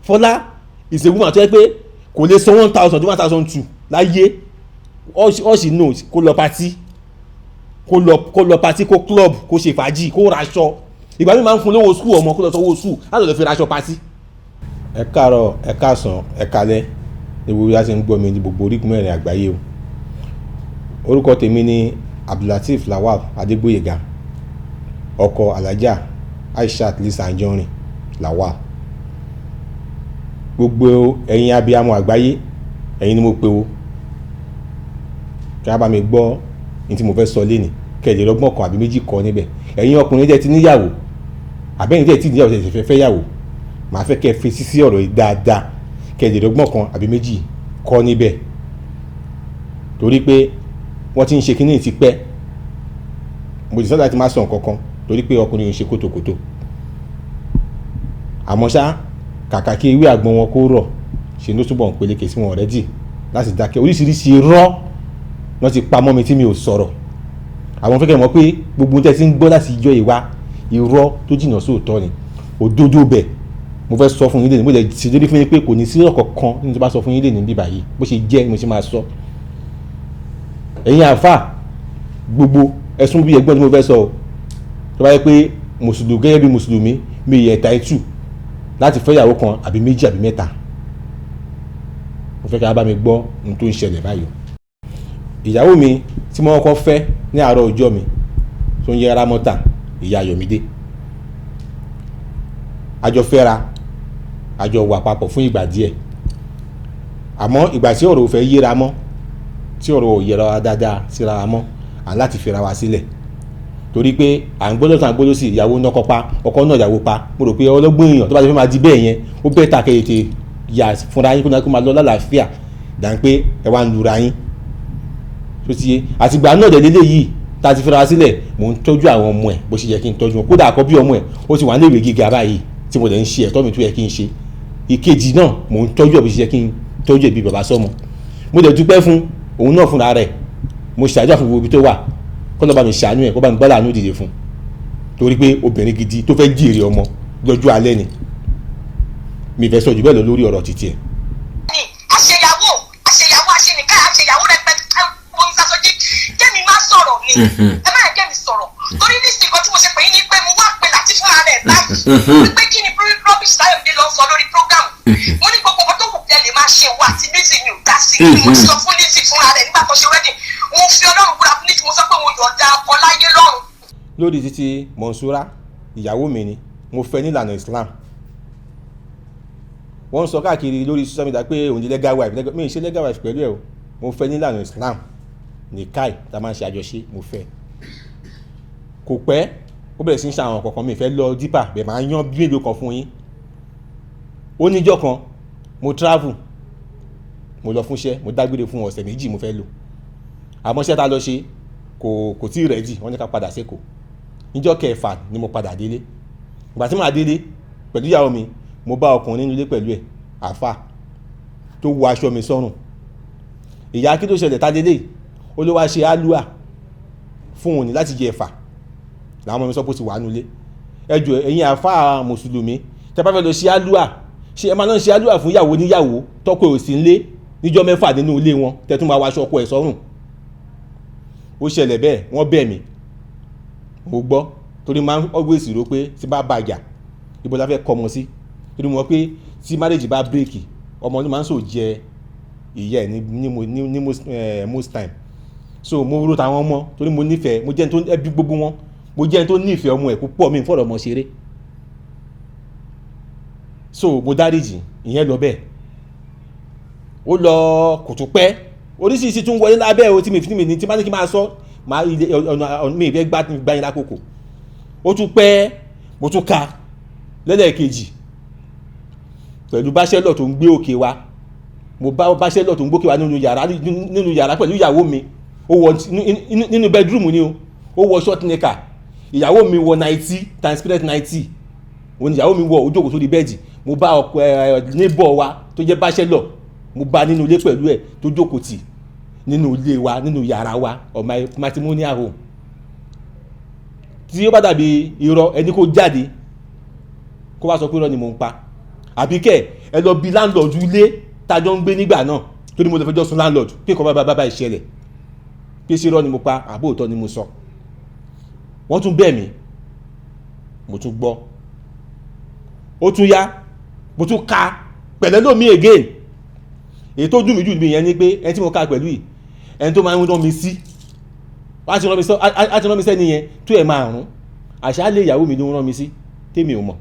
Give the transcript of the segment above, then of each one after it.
Fọlá is a woman tó yẹ pé kò lè san 1,000 to 1,200 láyé all she knows kó lọ party kó lọ party kó club kó ṣe fàájì kó raṣọ ìgbà mi máa ń fún lówó school ọmọ kó lọ sanwó school láti lọ fi raṣọ party. ẹ káàárọ̀ ẹ káàsán ẹ kálẹ́ ewu bí a ṣe ń gbọ́ mi ní gbogbo orígun mẹ́rin àgbáyé o. orúkọ tèmi ni Abdulateef Lawal Adégbóyèga ọkọ Alhaja Aishat Lisa Anjorin Lawal. gbogbo ẹ̀yin abiyamọ àgbáyé ẹ̀yin ni mo pe o kí a bá mi gbọ́ ní tí mo fẹ́ sọ lénìí kẹ̀lé lọ́gbọ̀n kan àbí méjì kọ́ níbẹ̀. ẹ̀yin ọkùnrin tẹ́ ti níyàwó àbẹ́yìn tẹ́ ti níyàwó tẹ́ ti fẹ́ yàwó màá fẹ́ kẹ́ fèsì sí ọ̀rọ̀ yìí dáadáa kẹ̀lé lọ́gbọ̀n kan àbí méjì kọ́ níbẹ̀ torí pé wọ́n ti ń ṣe kínní ti pẹ́. mo ti sọ́dọ̀ láti má sọ nǹkan kan torí pé ọkùnrin ń ṣe kótókótó àmọ́ ṣá kàkà kí ewé àgbọn wọn kó rọ̀ ṣe ló túbọ̀ ń peléke sí wọn ọ̀rẹ́dì láti dákẹ́ oríṣiríṣi irọ́ wọ́n ti pa mọ́ mi tí mi ò sọ̀rọ̀. àwọn fẹ́kẹ̀ mọ̀ pé gbogbo tẹ́ ti ń gbọ́ láti ìjọ ìwá irọ́ tó jìnnà sóòótọ́ ni òdodo bẹ̀ mo fẹ́ sọ fún yín lẹ́nu mo lè ṣe dédé fún yín pé kò ní sí ọ̀kọ̀ kan nínú tó bá sọ fún yín lẹ́nu bíbá yìí bó ṣe jẹ́ mo ṣe máa sọ. ẹ̀yin àfà gbogbo ẹ̀sùn bí ẹgbọ́n tí mo fẹ́ sọ o tó bá yẹ pé mùsùlùmí gẹ́gẹ́ bí mùsùlùmí mi yẹ ẹ̀ta ẹ̀tù láti fẹ́ ìyàwó kan àbí méjì àbí mẹ́ta mo fẹ́ kí a bá mi gbọ́ ohun tó ń ṣẹlẹ̀ báyìí. ìyàwó mi tí mo kọ́kọ́ fẹ́ ní àárọ̀ ọjọ́ mi tó ń yẹ Rámọ́tà ìyá Yọ̀mídé àjọ fẹ́ra àjọ wà papọ̀ fún ìgbà díẹ̀ àmọ́ ìgbà tí ọ̀rọ̀ ò fẹ́ yéra mọ́ tí ọ̀rọ̀ ò yẹra wa dáadáa síra wa mọ́ à ń láti fẹ́ra wa sílẹ̀ torí pé à ń gbọ́dọ̀ tán gbọ́dọ̀ sí ìyàwó náà kọ́ pa ọkọ náà ìyàwó pa mo rò pé ọlọ́gbọ́n èèyàn tó bá ti fẹ́ máa di bẹ́ẹ̀ yẹn ó bẹ́ẹ̀ ta kẹ́yẹ̀tẹ̀ yà fúnra yín kó máa lọ lálàáfíà dà ń pé ẹ wá ń lura yín tó ti yé àtìgbà náà dẹ̀ lélẹ̀ yìí tá a ti fẹ́ra wa sílẹ̀ mò ń tọ́jú àwọn ọmọ ẹ̀ bó ṣe yẹ kí n tọ́jú wọn kódà àkọ́bí ọmọ ẹ̀ ó ti wà ní ìwé gíga báyìí tí mo dẹ̀ ń ṣe ẹ̀tọ́ mi tó yẹ kí n ṣe ìkejì náà mò ń tọ́jú ẹ̀ bó ṣe yẹ kí n tọ́jú ẹ̀ bí bàbá sọ́mọ mo dẹ̀ dúpẹ́ fún òun náà fúnra rẹ̀ mo ṣàdúrà fún gbogbo ibi tó wà kó lọ́ọ́ bá mi ṣàánú ẹ̀ kó bá mi gbọ́dọ̀ àánú dìde fún torí pé obìnrin gidi tó fẹ́ jèrè ọmọ lọ́jọ́ alẹ́ ni mi fẹ́ sọ jù bẹ́ẹ̀ lọ lórí ọ̀rọ̀ títí ẹ̀. àṣeyàwó àṣenìká àṣeyàwó rẹpẹtẹ mo ń sasọjí kẹ́mi má sọ̀rọ̀ ni ẹ má kẹ́mi sọ̀rọ̀ torí ní ìsìn kan tí mo ṣe pè é ní pé mo wá pè láti fúnra rẹ̀ báyìí pé kí ni rubbish Táyọ̀dé lọ sọ lórí program mo ní gbogbo ọkọ tó kù tẹ́ lè máa ṣe wá àti Lizzy mi ò dá sí i mo sọ fún Lizzy fúnra rẹ̀ nígbà tó ṣe wedding mo fi Ọlọ́run búra fún Lizzy mo sọ pé mo yọ̀ọ̀da ọkọ láyé lọ́run. lórí títí Monsura ìyàwó mi ni mo fẹ́ nílànà Islam wọ́n sọ káàkiri lórí social media pé òun di legal wife mi ì ṣe legal wife pẹ̀lú ẹ̀ o mo fẹ́ nílànà Islam ní káì tá a máa ń ṣe àjọṣe mo fẹ́ kò pẹ́ ó bẹ̀rẹ̀ sí ń ṣe àwọn kọ̀ọ̀kan mi fẹ́ lọ dípà bẹ́ẹ̀ máa yan bí èlò kan fún yín ó níjọ́ kan mo travel mo lọ fúnṣẹ́ mo dágbére fún ọ̀sẹ̀ méjì mo fẹ́ lò àmọ́ iṣẹ́ tá a lọ ṣe kò tí ì rẹ́dì wọ́n ní ká padà sékòó níjọ́ kẹfà ni mo padà délé ìgbà tí màá délé pẹ̀lú ìyàwó mi mo bá ọkùnrin nínú ilé pẹ̀lú ẹ̀ àfà tó wọ aṣọ mi sọ́rùn ìyá kí tó ṣẹlẹ̀ tá délé ó ló wá ṣe álúà fún òní láti jẹ ẹ̀fà làwọn ọmọ mi sọ pé ó ti wà nulẹ̀ ẹjọ́ ẹ̀yin àfà mùsùlùmí tẹ́ bá fẹ́ lọ ṣe álúà ṣe ẹ máa náà ṣe álúà fún ìyàwó níyàwó tọ́kọ ò sí nílé níjọ́ mẹ́fà nínú ilé wọn tẹ́ tún máa wọ aṣọ ọkọ ẹ̀ sọ́rùn ó ṣẹlẹ̀ bẹ́ẹ̀ wọ́n bẹ̀ mí mo gbọ́ torí máa ń always rò pé tí bá bàjà ibo la fẹ́ kọ́ ọmọ sí torí mo mọ̀ pé tí marriage bá bírèkì ọmọ ló máa ń sò jẹ ìyá ẹ̀ ní most time so mo ro tàwọn ọmọ torí mo nífẹ̀ẹ́ mo jẹ́ ẹni tó ẹbí gbogbo wọn mo jẹ́ ẹni tó nífẹ̀ẹ́ ọmọ ẹ̀ púpọ̀ mi fọ̀rọ̀ ọmọ ṣeré so mo dáríjì ìyẹn lọ bẹ́ẹ̀ ó lọ kò tó pẹ́ oríṣiríṣi tún wọlé lábẹ́ o tí mi ní tí má ní kí n máa sọ máa ilé ọ̀nà mi ìfẹ́ gbá yín lákòókò ó tún pẹ́ mo tún ka lẹ́lẹ́kejì pẹ̀lú báṣẹ́lọ̀ tó ń gbé òkè wa mo bá báṣẹ́lọ̀ tó ń gbókè wa nínú yàrá pẹ̀lú ìyàwó mi ó wọ nínú bedroom ni o ó wọ short knicker ìyàwó mi wọ 90 transparent 90 òun ìyàwó mi wọ ojókòó sórí bẹ́ẹ̀dì mo bá ọkọ neighbor wa tó jẹ́ báṣẹ́lọ̀ mo bá nínú ilé pẹ̀lú ẹ̀ tó jókòó tì nínú ilé wa nínú yàrá wa of my matrimonial home tí ó bá dàbí irọ́ ẹni kó jáde kó wá sọ pé irọ́ ni mò ń pa àbí kẹ́ ẹ lọ bí landlord ilé tájọ́ ń gbé nígbà náà torí mo lọ fẹjọ́ sùn landlord pé nǹkan bá ìṣẹ̀lẹ̀ pé ṣé irọ́ ni mo pa àbó òótọ́ ni mo sọ. wọ́n tún bẹ̀ mí mo tún gbọ́ ó tún yá mo tún ka pẹ̀lẹ́ lómi again èyí tó dùn mí jù mí yẹn ni pé ẹni tí mo ka pẹ̀lú yìí ẹni tó máa ń rán mi sí á ti rán mi sẹ́ni yẹn tó ẹ̀ máa rún àṣálẹ́ ìyàwó mi ló ń rán mi sí tèmi ò mọ̀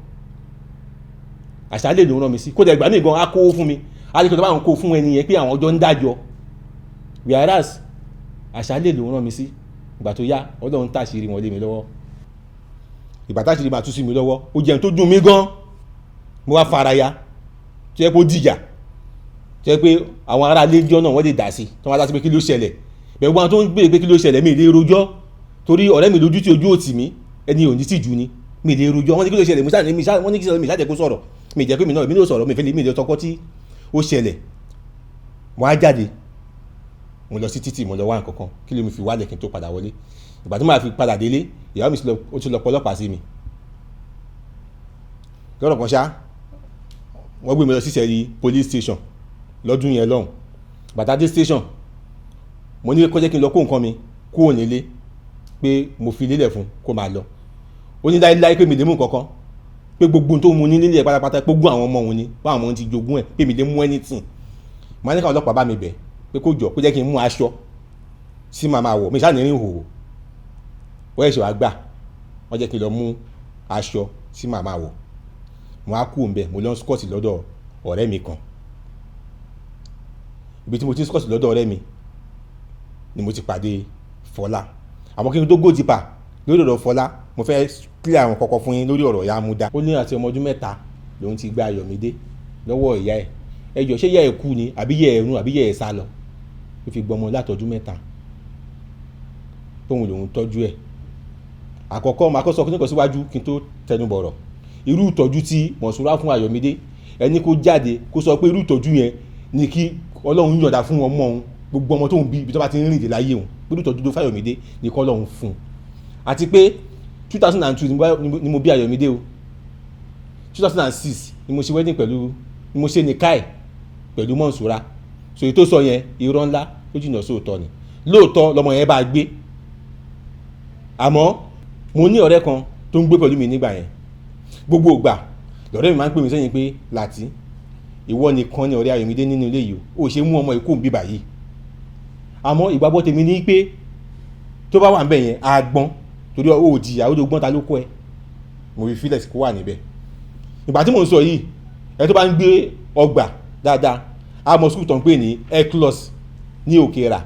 àṣálẹ́ ló ń rán mi sí kó dẹ̀ gbà mí gan á kó fún mi á lè kó tó bá wọn kó fún ẹni yẹn pé àwọn ọjọ́ ń dájọ́ whereas àṣálẹ́ ló ń rán mi sí ìgbà tó yá Ọlọ́run tàṣírí wọn lé mi lọ́wọ́ ìgbà táṣírí máa tú sí mi lọ́wọ́ ó jẹun tó dùn mí gan mo wá faraya tó yẹ kó dìjà tó yẹ pé àwọn ará ilé jọ náà wọ́n lè dà sí tó wọ́n dá sí pé kí ló ṣẹlẹ̀ bẹ̀rù wọn tó ń gbé pé kí ló ṣẹlẹ̀ mi ì lè rojọ́ torí ọ̀rẹ́ mi lójú tí ojú òtì mi ẹni ò ní tì jù ni mi ì lè rojọ́ wọ́n ní kí ló ṣẹlẹ̀ wọ́n ní kí ṣẹlẹ̀ mi ṣáàjẹ́ kó sọ̀rọ̀ mi ì jẹ́ pé mi náà èmi ló sọ̀rọ̀ mi ì lè tọkọ tí ó ṣẹlẹ̀ mo á jáde mo lọ sí títì mo lọ wá nǹkan kan kí ló mi fi wálẹ̀ kí n tó padà wọlé ìgbà tó máa fi padà délé ìyàwó mi ó ti lọ pọlọ́pàá sí mi lọ́rọ̀ kan ṣá wọ́n gbé mi lọ sí Ìṣẹ̀rí police station lọ́dún yẹn lọ́hùn bàtà dé station mo ní kó jẹ́ kí n lọ kó nǹkan mi kúrò nílé pé mo fi lélẹ̀ fún kó máa lọ ó ní láíláí pé mi lè mú nǹkankan pé gbogbo tó mu ní nílé ẹ̀ pátápátá gbogbo àwọn ọmọ òun ni báwọn ọmọ òun ti jogún ẹ̀ pé mi lè mú anything mo ní káwọn ọlọ́pàá bá mi bẹ̀ pé kó jọ kó jẹ́ kí n mú aṣọ sí màmá wọ̀ mi ṣáà ní rìn hòhò wọ́n ẹ̀ṣẹ̀ wá gbà wọ́n jẹ́ kí n lọ mú aṣọ sí màmá wọ̀ mo á kú òǹbẹ mo lọ skọ́ọ̀tì lọ́dọ̀ ọ̀rẹ́ mi kan ibi tí mo ti skọ́ọ̀tì lọ́dọ̀ ọ̀rẹ́ mi ni mo ti pàdé Fọlá àmọ́ kí n tó go deeper lórí ọ̀rọ̀ Fọlá mo fẹ́ clear àwọn kọ̀kọ̀ fún yín lórí ọ̀rọ̀ ìyá amúdá. ó ní àti ọmọ ọdún 3 lòun ti gba Ayọ̀mídé lọ́wọ́ ìyá ẹ̀ ẹjọ́ ṣé ìyá ẹ̀ kú ni àbí ìyá ẹ̀ run àbí ìyá ẹ̀ sá lọ ó fi gbọmọ látọdún 3 tóun lòun tọ́jú ẹ̀ àkọ́kọ́ máa kọ́ sọ kí n kọ́ síwájú kí n tó tẹnu bọ̀rọ̀ irú ìtọ́jú tí Mọ̀súrà fún Ayọ̀mídé ẹni kó jáde kó sọ pé irú ìtọ́jú yẹn ni kí Ọlọ́run yọ̀ǹda fún ọmọ òun gbogbo ọmọ tó ń bí ibi tó bá ti ń rìn dé láyé òun irú ìtọ́jú tó fáyọ̀mídé ni kọ́ Ọlọ́run fún un àti pé 2002 ni mo bí Ayọ̀mídé o 2006 ni mo ṣe wedding pẹ̀lú ni mo ṣe nìkáì pẹ̀lú Mọ̀súrà so èyí tó sọ yẹn irọ́ ńlá ló jìnnà sóòótọ́ ni lóòótọ́ lọmọ yẹn bá gbé àmọ́ mo ní ọ̀rẹ́ kan tó ń gbé pẹ̀lú mi nígbà yẹn gbogbo ìgbà lọ́rẹ́ mi máa ń pè mí sẹ́yìn pé Láti ìwọ nìkan ni ọ̀rẹ́ Ayọ̀mídé nínú ilé yìí ó ṣe mú ọmọ ikú ń bíbà yìí àmọ́ ìgbàgbọ́ tèmi ní pé tó bá wà níbẹ̀ yẹn á gbọ́n torí ó jìyà ó gbọ́n ta ló kọ́ ẹ mo fi fílẹ̀ kó wà níbẹ̀ ìgbà tí mò ń sọ yìí ẹ tó bá ń gbé ọgbà dáadáa a mọ school tó ń pè ní Eclos ní Òkèèrà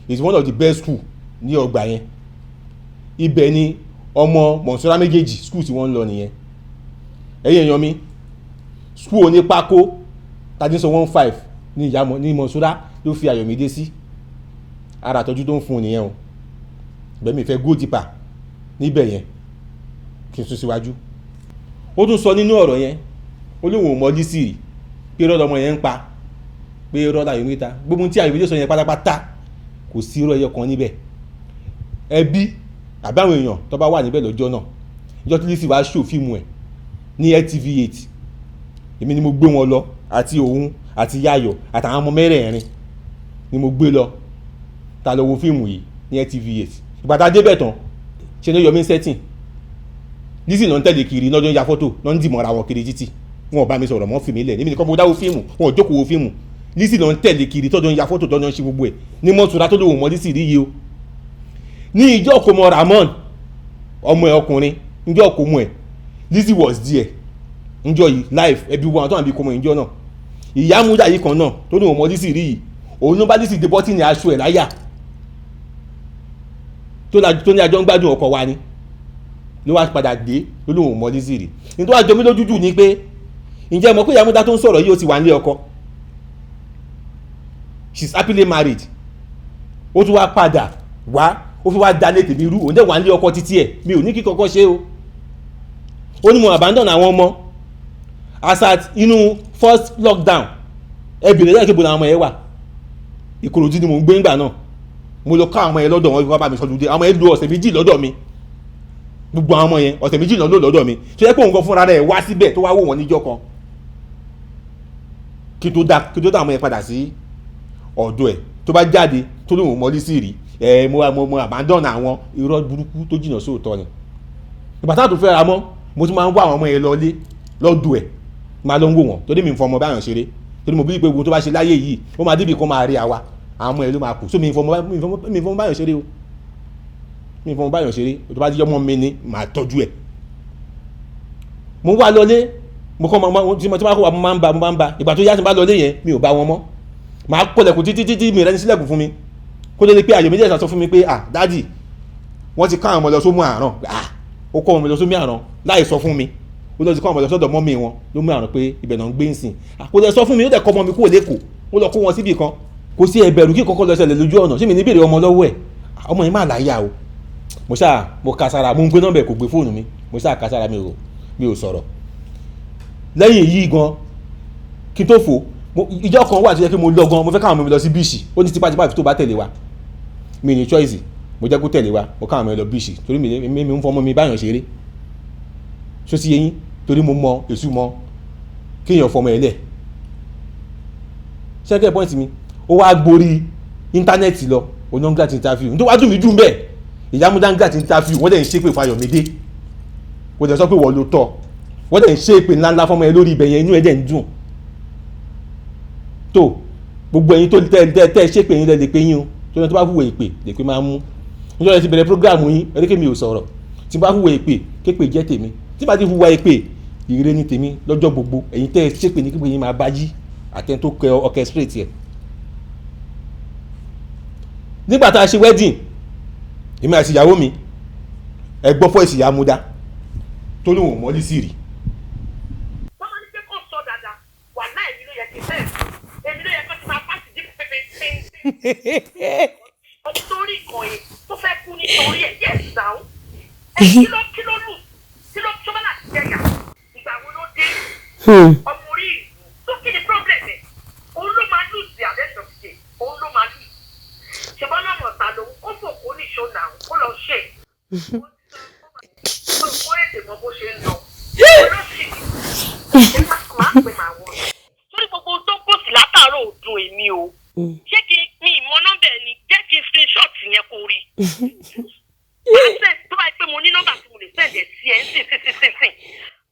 it's one of the best school ní ọgbà yẹn ibẹ̀ ni ọmọ Mọ̀súrà méjèèjì school tí wọ́n ń lọ nìyẹn ẹ̀yìn èèyàn mi school onípákó tàbí sọ 15 ní ìyá ní Mọ̀súrà ló fi Ayọ̀mídé sí ara àtọ́jú tó ń fún un nìyẹn o bẹ́ẹ̀ mi fẹ́ go deeper níbẹ̀ yẹn kí n sún síwájú ó tún sọ nínú ọ̀rọ̀ yẹn ó lóun ò mọ dísìrì pé rọ́ọ̀dọ̀ ọmọ yẹn ń pa pé rọ́ọ̀dọ̀ Ayọ̀mídé ta gbogbo tí Ayọ̀mídé sọ yẹn pátápátá kò sí irọ́ ẹyọ kan níbẹ̀ ẹbí àbí àwọn èèyàn tó bá wà níbẹ̀ lọ́jọ́ náà ìjọ tí Lizzy wá ṣò fíìmù ẹ̀ ní LTV8 èmi ni mo gbé wọn lọ àti òun àti Yáyọ̀ àtàwọn ọmọ mẹ́rẹ̀ẹ̀rin ni mo gbé lọ ta lọ wo fíìmù yìí ní LTV8 ìgbà tá a débẹ̀ tán ṣe ní yọmí setting Lizzy ló ń tẹ̀lé kiri lọ́jọ́ ń ya fọ́tò lọ́ ń dìmọ̀ra wọn kiri títì wọn ò bá mi sọ̀rọ̀ mọ́ fìmí lẹ̀ níbi nìkan mo dáwọ́ fíìmù wọn ò jókòó wo fíìmù Lizzy ló ń tẹ̀lé kiri tọ́jọ́ ń ya fọ́tò tọ́jọ́ ń ṣe gbogbo ẹ̀ ní Mọ̀súrà tó lóun mọ́ Lizzy rí yìí o ní ìjọ kò mọ Ramon ọmọ ẹ̀ ọkùnrin ìjọ kò mọ ẹ̀ Lizzy was there ìjọ yìí live ẹbí wọn àtọ́nà bí kò mọ ìjọ náà ìyá múdà yìí kan náà tó lóun mọ́ Lizzy rí yìí òun ló bá Lizzy dé bọ́tì ní aṣọ ẹ̀ láyà tó ní àjọ ń gbádùn ọkọ wa ni ló wá padà dé ló lóun mọ́ Lizzy rí ní tó wá jọ mí lójújù ni pé ǹjẹ́ mọ̀ pé ìyá múdà tó ń sọ̀rọ̀ yìí ó ti wà nílé ọkọ she's happily married ó tún wá padà wá ó fi wá dalé tèmi rú òun dẹ̀ wà nílé ọkọ títí ẹ̀ mi ò ní kí kọ́kọ́ ṣe o ó ní mo abandon àwọn ọmọ asat inú first lockdown ẹbìnrin lẹ́yìn kébùnà àwọn ọmọ yẹn wà Ìkòròdú ni mo ń gbé ńgbà náà mo lọ ká àwọn ọmọ yẹn lọ́dọ̀ wọn fi wá bá mi sọdún dé àwọn ọmọ yẹn lu ọ̀sẹ̀ méjì lọ́dọ̀ mi gbogbo àwọn ọmọ yẹn ọ̀sẹ̀ méjì lọ́dọ̀ mi tó yẹ pé òun kan fúnra rẹ̀ wá síbẹ̀ tó wá wò wọ́n níjọ́ kan kí tó dá àwọn yẹn padà sí ọ̀dọ̀ ẹ̀ tó bá jáde tó lóun mọ́lí sí rí mo abandon àwọn irọ́ burúkú tó jìnnà sóòótọ́ ni ìgbà táà tó fẹ́ ra mọ́ mo tún máa ń wá àwọn ọmọ yẹn lọlé lọ́dọ̀ ẹ̀ máa lọ ń wò wọ́n torí mi ń fọmọ báyọ̀ ṣeré torí mo bí pé gbogbo tó bá ṣe láyé yìí ó máa débi kan máa rí àwa àwọn ọmọ ẹ̀ ló máa kù so mi ń fọmọ báyọ̀ ṣeré o mi ń fọmọ báyọ̀ ṣeré tó bá ti yọmọ mi ni màá tọ́jú ẹ̀ mo wá lọlé mo kọ́ ọmọ tí mo kó wa mo máa ń ba ìgbà tó yá tí mo bá lọlé yẹn mi ò bá wọn mọ́ màá kọlẹ̀kùn títí mi rẹ́ ní sílẹ̀kùn fún mi kó lè pé àyè méjèèjì sọ fún mi pé dádì wọ́n ti ká àwọn ọmọ lọ sómú àràn ó kọ́ ọmọ lọ sómú àràn láì sọ fún mi ó lọ sí kọ́ ọmọ lọ sọ́dọ̀ mọ́mí wọn ló mú àràn pé ibẹ̀ náà ń gbé ń sìn kó lè sọ fún mi ó dẹ̀ kọ́ ọmọ mi kúrò lẹ́kọ̀ọ́ ó lọ kó wọn síbì kan kò sí ẹbẹ̀rù kí kọ́kọ́ lọ ṣẹlẹ̀ lójú ọ̀nà ṣé mi ní bèrè ọmọ lọ́wọ́ ẹ̀ ọmọ yẹn máa láyà o mo ka sára mo ń gbé nọ́mbà kò gbé fóònù mi mo ṣáà ka sára mi ò sọ̀rọ̀ lẹ́yìn yìí gan kí n tó fò ìjọ kan wà tó yẹ kí mo lọ gan mo fẹ́ káwọn ọmọ mi lọ sí bíìsì ó ní tipátipá tó bá tẹ̀lé wa mi ní choice mo jẹ́ kó tẹ̀lé wa mo káwọn ọmọ mi lọ bíìsì torí mi ń fọmọ mi báyọ̀ ṣeré ṣó sí yẹyìn torí mo mọ èṣù mọ kéèyàn fọmọ ẹ lẹ̀ ṣẹ́kẹ́ pọ́ìntì mi ó wá gborí íńtánẹ́ẹ̀tì lọ onáńgá ti interview nítorí wá dùn mí dùn bẹ́ẹ̀ ìyámúdáńgá ti interview wọ́n dẹ̀ ń ṣépè Fáyọ̀mídé kò dẹ̀ sọ pé wọ́n ló tọ́ wọ́n dẹ̀ ń ṣépè ńláńlá fọmọ ẹ lórí ibẹ̀ yẹn inú ẹ dẹ̀ ń dùn tó gbogbo ẹ̀yin tó tẹ́ ṣépè yín lẹ́ lè pé yín o tó yẹn tó bá hùwẹ̀ ìpè lè pé máa mú nítorí ẹ ti bẹ̀rẹ̀ prógráàmù yín ẹ̀ríkè mi ò sọ̀rọ̀ tí bá hùwẹ̀ ìpè képè jẹ́ tèmi tí bá ti hùwà ìpè ìrè ní tèmi lọ́jọ́ gbogbo ẹ̀yin tẹ́ ṣépè ní képè yín máa bá yí àtẹn tó kẹ orchestrate ẹ̀. nígbà tá a ṣe wedding èmi àti ìyàwó mi ẹ gbọ́ fọ́ ìsìyà múdá tó lóun mọ́lí sí rí. wọ́n máa ń ṣe kó sọ dáadáa wà láì èmi ló yẹ kí bẹ́ẹ̀ èmi ló yẹ kó ti máa pàṣẹ jí pépé ọdún tó rí ìkàn yìí tó fẹ́ kú nítorí ẹ̀ yẹ́ ìdáhùn kí ló lù ṣọ́bà láti jẹ̀yà ìgbà wo ló dé ọmọ orí ìlú tó kí ni problem ẹ̀ òun ló máa lù sí àdẹ́sọ̀ ṣe òun ló máa lù ṣùgbọ́n lọ́mọ ta lòun ó fò kó ní ìṣọ́nà ó lọ ṣe ó ètè mọ bó ṣe ń lọ olóṣì ẹ máa pè máa wọ sórí gbogbo tó pòsì látàárọ̀ òdùn èmi o ṣé kí ní ìmọ̀ nọ́mbà ẹni jẹ́ kí n screenshot yẹn kó rí tó bá yẹ pé mo ní nọ́mbà tí mo lè sẹ̀dẹ̀ sí ẹ̀ ń sìn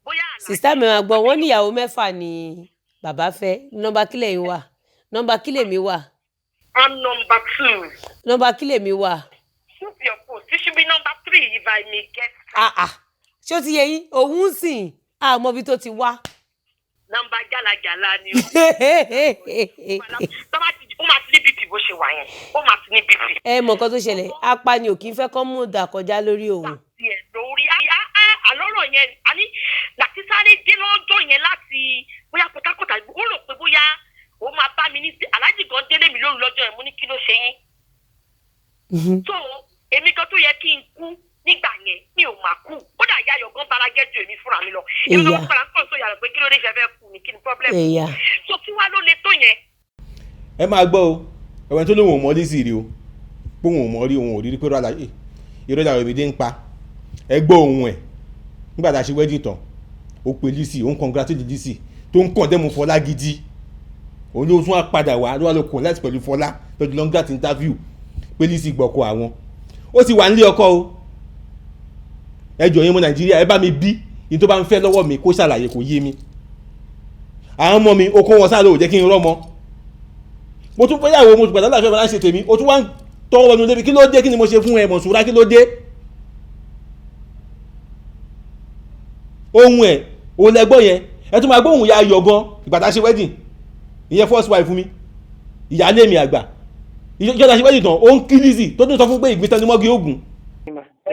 bóyá àlàyé. sista mi máa gbọ́ wọ́n níyàwó mẹ́fà ni bàbá fẹ́ nọ́mbà kílẹ̀ yín wà nọ́mbà kílẹ̀ mi wà. I'm number 2. nọ́mbà kílẹ̀ mi wà. Shoot your post. You should be number 3 if I may get. ṣé ó ti yẹ yín òun ń sìn àmọ́ ibi tó ti wá. Nọ́mbà jálajàla ni o. Ó máa ti ní bp bó ṣe wà yẹn. Ó máa ti ní bp. ẹ mọ̀ nǹkan tó ṣẹlẹ̀ apá ni ò kí ń fẹ́ kọ́ mú ìdà kọjá lórí òun. lórí àlọ́rọ̀ yẹn àní láti sáré dé lọ́jọ́ yẹn láti bóyá Port Harcourt ó rò pé bóyá ó máa bá mi ní aláàjì gan délé mi lóru lọ́jọ́ yẹn mo ní kí ló ṣe yín. so èmi gan tó yẹ kí n kú nígbà yẹn mi ò máa kú kódà ìyá ayọ̀ gan bara jẹ́ ju èmi fúnra mi lọ èmi ló ń fara kàn tó yàrá pé kí ló dé ṣe fẹ́ kú ni kí ni problem. so kí wá ló le tó yẹn. ẹ máa gbọ́ o ẹ̀wọ̀n tó lóun ò mọ́ lísì rí o pé òun ò mọ́ rí òun ò rí pé rọ́lá ìrọ́jà Fáyọ̀mídé ń pa ẹ gbọ́ ohun ẹ̀ nígbà tá a ṣe wedding tán ó pe lísì ó ń congratulate lísì tó ń kàn dẹ́mu Fọlá gidi òun ló tún á padà wá ló wá lọ kàn láti pẹ̀lú Fọlá lọ́jọ́ lọ́ngà tí interview pé lísì gbọ́kọ àwọn ó ti wà nílé ọkọ o ẹjọ́ yẹn mọ Nàìjíríà ẹ bá mi bí ní tó bá ń fẹ́ lọ́wọ́ mi kó ṣàlàyé kó yé mi àwọn ọmọ mi ó kó wọn sáré ò jẹ́ kí n rọ́mọ mo tún fẹ́yàwó mo tún gbàdá láfẹ́ máa ń ṣe tèmi ó tún wá ń tọwọ́ ọdún débi kí ló dé kí ni mo ṣe fún ẹ Mọ̀súrà kí ló dé ohun ẹ̀ o lẹ́gbọ́ yẹn ẹ tún máa gbóhùn ya ayọ̀ gan ìgbàdá ṣe wedding ìyẹn first wife fún mi ìyáálé mi àgbà ìjọba ṣe wedding tán ó ń kí Lizzy tó tún sọ fún pé ìgbìtẹnumọ́gi ogun.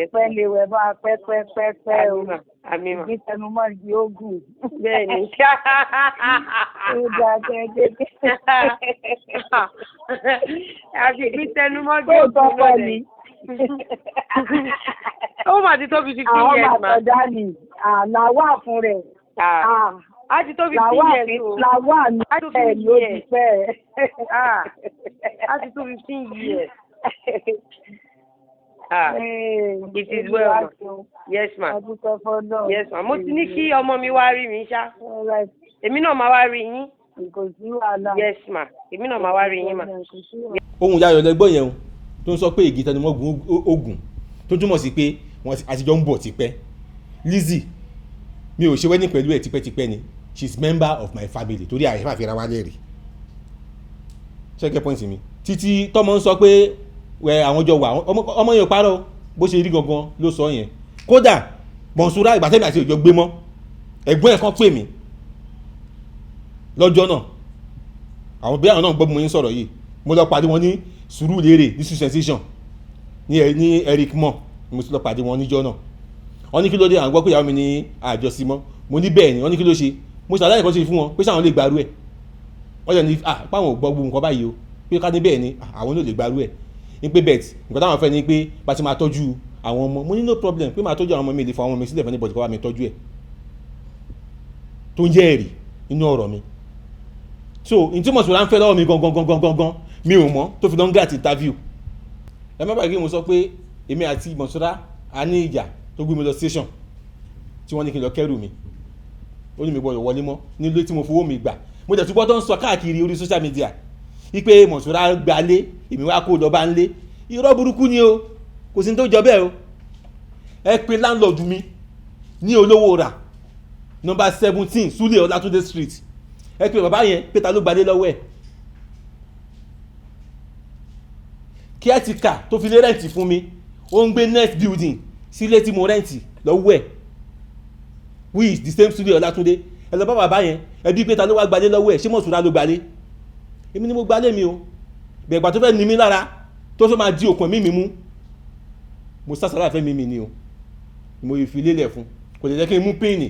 ẹ̀pẹ́ lè wẹ̀ bá pẹ́pẹ́pẹ́pẹ́ o ìgbìtẹnumọ́gi ogun. bẹ́ẹ̀ ni. ó dáa gẹ́gẹ́. àti ìgbìtẹnumọ́gi ogun lọ́dẹ. ó mà ti tóbi 15 years ma. àwọn àtọ̀dá ni làwà fún rẹ̀. a ti tóbi 15 years o. làwà ní ẹ̀ ló ti fẹ́. a ti tó 15 years. It is well ma. Yes ma. Yes ma. Mo ti ní kí ọmọ mi wá rí mi ṣá. Èmi náà máa wá rí yín kò sí wàhálà. yes ma èmi náà máa wá rí yín ma. ohun yayọ̀ lẹ́gbọ́n yẹn o tó ń sọ pé igi tẹnumọ́gun ogun tó túmọ̀ sí pé wọ́n àtijọ́ ń bọ̀ tipẹ́. Lizzy mi ò ṣe wedding pẹ̀lú ẹ̀ tipẹ́tipẹ́ ni she is member of my family torí àyẹ̀fà fi ra wá lẹ́rìí ṣẹ́kẹ́ pọ́ǹtì mi títí tọ́mọ ń sọ pé àwọn jọ wà ọmọ yẹn parọ́ bó ṣe rí gangan ló sọ yẹn kódà Monsura ìgbàtẹ́mi àti òjò gbé mọ́ ẹ̀gbọ́n ẹ̀ kan pè mí lọ́jọ́ náà àwọn bí àwọn náà gbọ́ bí mo ń sọ̀rọ̀ yìí mo lọ pàdé wọn ní Surulere ní sensation ní Eric Moore mo ti lọ pàdé wọn níjọ́ náà wọ́n ní kí ló dé àwọn gbọ́ pé ìyàwó mi ní àjọsí mọ́ mo ní bẹ́ẹ̀ ni wọ́n ní kí ló ṣe mo ṣàlàyé kan ṣe fún wọn pé sáwọn lè gbarú ẹ̀ wọ́n jẹ́ ní páwọn ò gbọ́ gbogbo nǹkan báyìí o pé ká ní bẹ́ẹ̀ ni àwọn ló lè gbarú ẹ̀ ní pé bẹ́ẹ̀ nǹkan táwọn fẹ́ ni pé bá ti máa tọ́jú àwọn ọmọ mo ní no problem pé máa tọ́jú àwọn ọmọ mi lè fọ àwọn ọmọ mi sílẹ̀ fún anybody kó wá mi tọ́jú ẹ̀ tó ń jẹ́ ẹ̀rí nínú ọ̀rọ̀ mi so n tí Monsura ń fẹ́ lọ́wọ́ mi gangan mi ò mọ̀ tó fi lọ́n gàtì interview ẹ má bàa kí mo sọ pé èmi àti Monsura a ní ìjà tó gbé mi lọ station tí wọ́n ní kí n lọ kẹ́rù mi ó ní mi gbọ́dọ̀ wọlé mọ́ nílé tí mo fowó mi gbà mo jẹ̀ túbọ̀ tó ń sọ káàkiri orí social media wípé Monsura gbalé èmi wá kó lọ́ba ńlé irọ́ burúkú ni o kò sí ní tó jọ bẹ́ẹ̀ o ẹ pe landlord mi ní olówó rà number 17 Sule Olatunde street ẹ pe bàbá yẹn pé ta ló gbalé lọ́wọ́ ẹ̀ kíátíkà tó fi lé rẹ́ǹtì fún mi ó ń gbé next building sílé tí mo rẹ́ǹtì lọ́wọ́ ẹ̀ who is the same Sule Olatunde ẹ lọ bá bàbá yẹn ẹ bí pé ta ló wá gbalé lọ́wọ́ ẹ̀ ṣé Monsura ló gbalé èmi ni mo gbalé mi o bẹ̀gbà tó fẹ́ ní mi lára tó fẹ́ máa di òkun mi mú mo sásàrà fẹ́ mímì ni o mo yìí fi lélẹ̀ fún kò lè jẹ́ kí n mú píìnì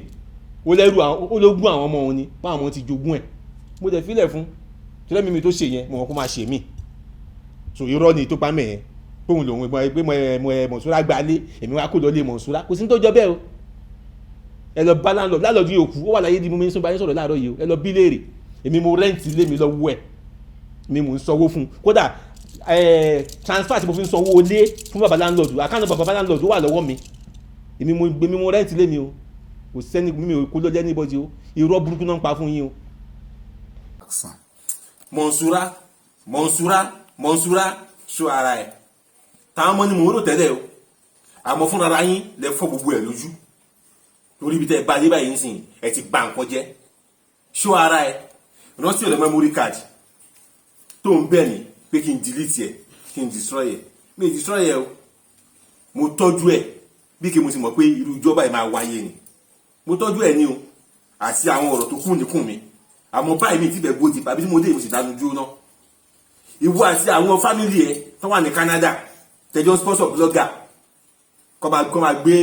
ó lẹ́rù ó ló gún àwọn ọmọ òun ni báwọn ọmọ ti jogún ẹ̀ mo dẹ̀ filẹ̀ fún tí lẹ́mìí mi tó ṣe yẹn mo wọn kó máa ṣe mí so irọ́ ni tó pa mẹ́yẹn póun lòun pé Monsura gbalé èmi wá kó lọ lé Monsura kò sí ní tó jọ bẹ́ẹ̀ o ẹ lọ bá láńlọ́ọ̀dù yòókù ó wà láyé di mo mi ń sọ báyìí sọ̀rọ̀ láàárọ̀ yìí o ẹ lọ bí léèrè èmi mo rẹ́ǹtì lé mi lọ́wọ́ ẹ̀ mi mò ń sanwó fún kódà transfer tí mo fi ń sanwó lé fún baba landlord àkáǹtì baba landlord ó wà lọ́wọ́ mi èmi mo rẹ́ǹtì lé mi o kò sẹ́ni mi ò kó lọ́jẹ́ níbọ̀dì o irọ́ burúkú náà ń pa fún yín o. Monsura ṣó ara ẹ̀ táwọn ọmọ ni mò ń rò tẹ́lẹ̀ o àmọ́ fúnra ara yín lẹ fọ́ gbogbo ẹ̀ lójú lórí ibi tẹ́ ẹ bá dé báyìí nísìnyí ẹ ti bà nǹkan jẹ́ ṣó ara ẹ̀ rántí ọ̀lẹ́ memory card tó ń bẹ̀ ní pé kí n delete ẹ̀ kí n destroy ẹ̀ mi ì destroy ẹ̀ o mo tọ́jú ẹ̀ bí kí mo ti mọ̀ pé irú ìjọba ẹ̀ máa wáyé ni mo tọ́jú ẹ̀ ní o àti àwọn ọ̀rọ̀ tó kún níkùn mi àmọ́ báyìí mi ti bẹ̀ gbòdì àbí tí mo dé mo sì dánu dúró náà ìwọ àti àwọn fámìlì ẹ̀ tó wà ní Canada tẹjọ́ sponsor blogger kọ́ máa gbé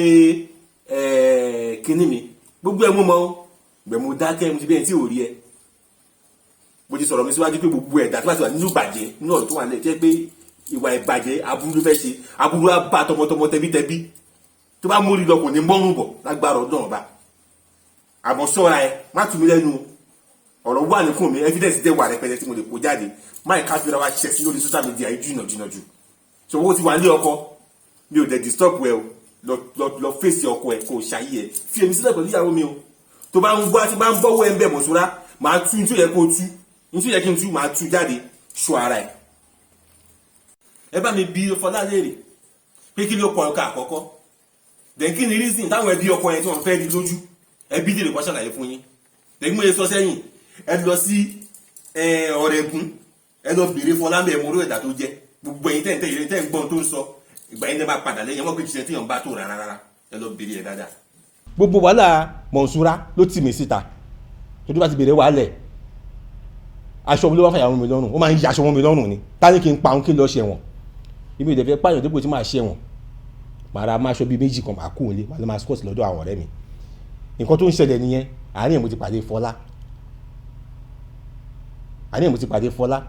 kinní mi gbogbo ẹ̀ mú mọ́ o gbẹ̀ mo dákẹ́ mo ti bẹ́ẹ̀ tí ò rí ẹ mo ti sọ̀rọ̀ mi síwájú pé gbogbo ẹ̀dá tó bá ti wà nínú ìbàjẹ́ nínú ọ̀rọ̀ tó wà nílẹ̀ jẹ́ pé ìwà ìbàjẹ́ aburú ló fẹ́ ṣe aburú á bá tọmọtọmọ tẹbítẹbí tó bá mórí lọ kò ní mọ́rùn bọ̀ lágbára ọdún ọba àmọ́ sọ́ra ẹ má tù mí lẹ́nu ọ̀rọ̀ wà níkùn mi evidence dẹ̀ wà rẹpẹtẹ tí mo lè kó jáde máì ká fi ra wa ṣẹ̀ sí lórí social media yìí jìnnà jù so owó ti wà ní ọkọ mi ò dẹ̀ disturb ẹ o lọ fèsì ọkọ ẹ kò ṣàyí ẹ fi èmi sílẹ̀ pẹ̀lú ìyàwó mi o tó bá ń gbọ́ àti bá ń bọ́wọ́ ẹ ń bẹ̀ Monsura máa tú ní tó yẹ kó tú nítorí yẹ kí n tú máa tú jáde ṣó ara ẹ ẹ bá mi bí Fọlá léèrè pé kí ló kọ ọkọ àkọ́kọ́ then kí ni reason táwọn ẹbí ọkọ yẹn tí wọ́n fẹ́ rí lójú ẹbí dèrè kọ́ ṣàlàyé fún yín then mo yẹ sọ sẹ́yìn ẹ lọ sí Ọ̀rẹ́gun ẹ lọ bèrè Fọlá mẹ́ mo rí ẹ̀dá tó jẹ́ gbogbo ẹ̀yin tẹ́ ń gbọ́n tó ń sọ ìgbà yín lẹ́ máa padà lẹ́yìn wọ́n pè jìṣẹ́ tí yàn bá tó rárá ẹ lọ bèrè ẹ̀ dáadáa. gbogbo wàhálà Monsura ló tì mí síta tó tó bá ti bèrè wàhálẹ̀ aṣọ mi ló wá fàyàwó mi lọ́rùn ó máa ń yí aṣọ wọn mi lọ́rùn ni ta ni kí n pa òun kí n lọ ṣẹ̀wọ̀n ibi ìdẹ̀fẹ́ pààyàn dípò tí máa ṣẹ̀wọ̀n màá ra máṣọ bíi méjì kan máa kú òun lé màá lọ máa scott lọ́dọ̀ àwọn ọ̀rẹ́ mi nǹkan tó ń ṣẹlẹ̀ nìyẹn àárín ẹ̀ mo ti pàdé Fọlá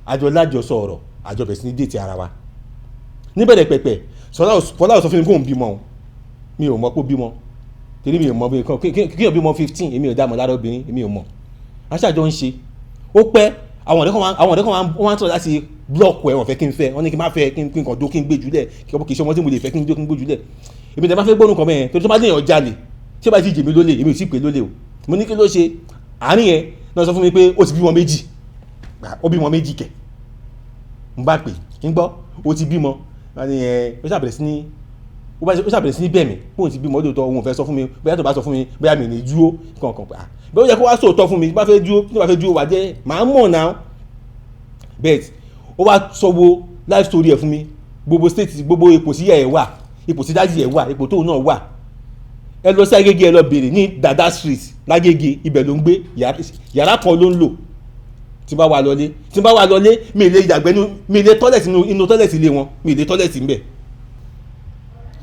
àjọ lájọsọ ọ̀rọ̀ àjọ bẹ̀rẹ̀ sí ní déètì ara wa níbẹ̀rẹ̀ pẹ̀pẹ̀ Fọlá ò sọ fún mi kó ń bímọ o mi ò mọ̀ pé ó bímọ torí mi ò mọ̀ bí kíyàn bímọ 15 èmi ò dá mọ̀ lára obìnrin èmi ò mọ̀ aṣáájọ ń ṣe ó pẹ́ àwọn ọ̀rẹ́ kan wọ́n ń tọ́ láti blọọkù ẹ̀ wọ́n fẹ́ kí n fẹ́ wọ́n ní kí n má fẹ́ kí n kàn dó kí n gbé jùlẹ̀ kí n ṣe ọmọ tí mo lè fẹ́ kí n dó kí n gbé jùlẹ̀ èmi dẹ̀ máa fẹ́ gbónú kan bẹ́ẹ̀ torí tó bá déyàn jalè tí ó bá ti jèmi lólè èmi ò sì pè lólè o mo ní kí ló ṣe àárín yẹn náà sọ fún mi pé ó ti bímọ méjì, ó bímọ méjì kẹ̀, n bá pè ń gbọ́ ó ti bímọ, ó ṣàbẹ̀rẹ̀ sí ní bẹ̀mí bóun ti bímọ lóòótọ́ òun ò fẹ́ sọ fún mi, bóyá tó bá sọ fún mi bóyá mi ní dúró kankan pa bẹ́ẹ̀ ó yẹ kó wá sóòótọ́ fún mi bá fẹ́ dúró wà jẹ́ màá mọ̀ náà bẹ́ẹ̀ ó wá sọ wo life story ẹ̀ fún mi, gbogbo state gbogbo ipò sí ẹ̀ wà, ipò sí dájì ẹ̀ wà, ipò tóun náà wà. Ẹ lọ sí Agége ẹ lọ béèrè ní Dada street lágége, ibẹ̀ ló ń gbé, yàrá kan ló ń lò. Tí n bá wà lọlé mi lè yàgbẹ́ mi lè tọ́lẹ̀tì inú tọ́lẹ̀tì ilé wọn, mi lè tọ́lẹ̀tì ńbẹ̀.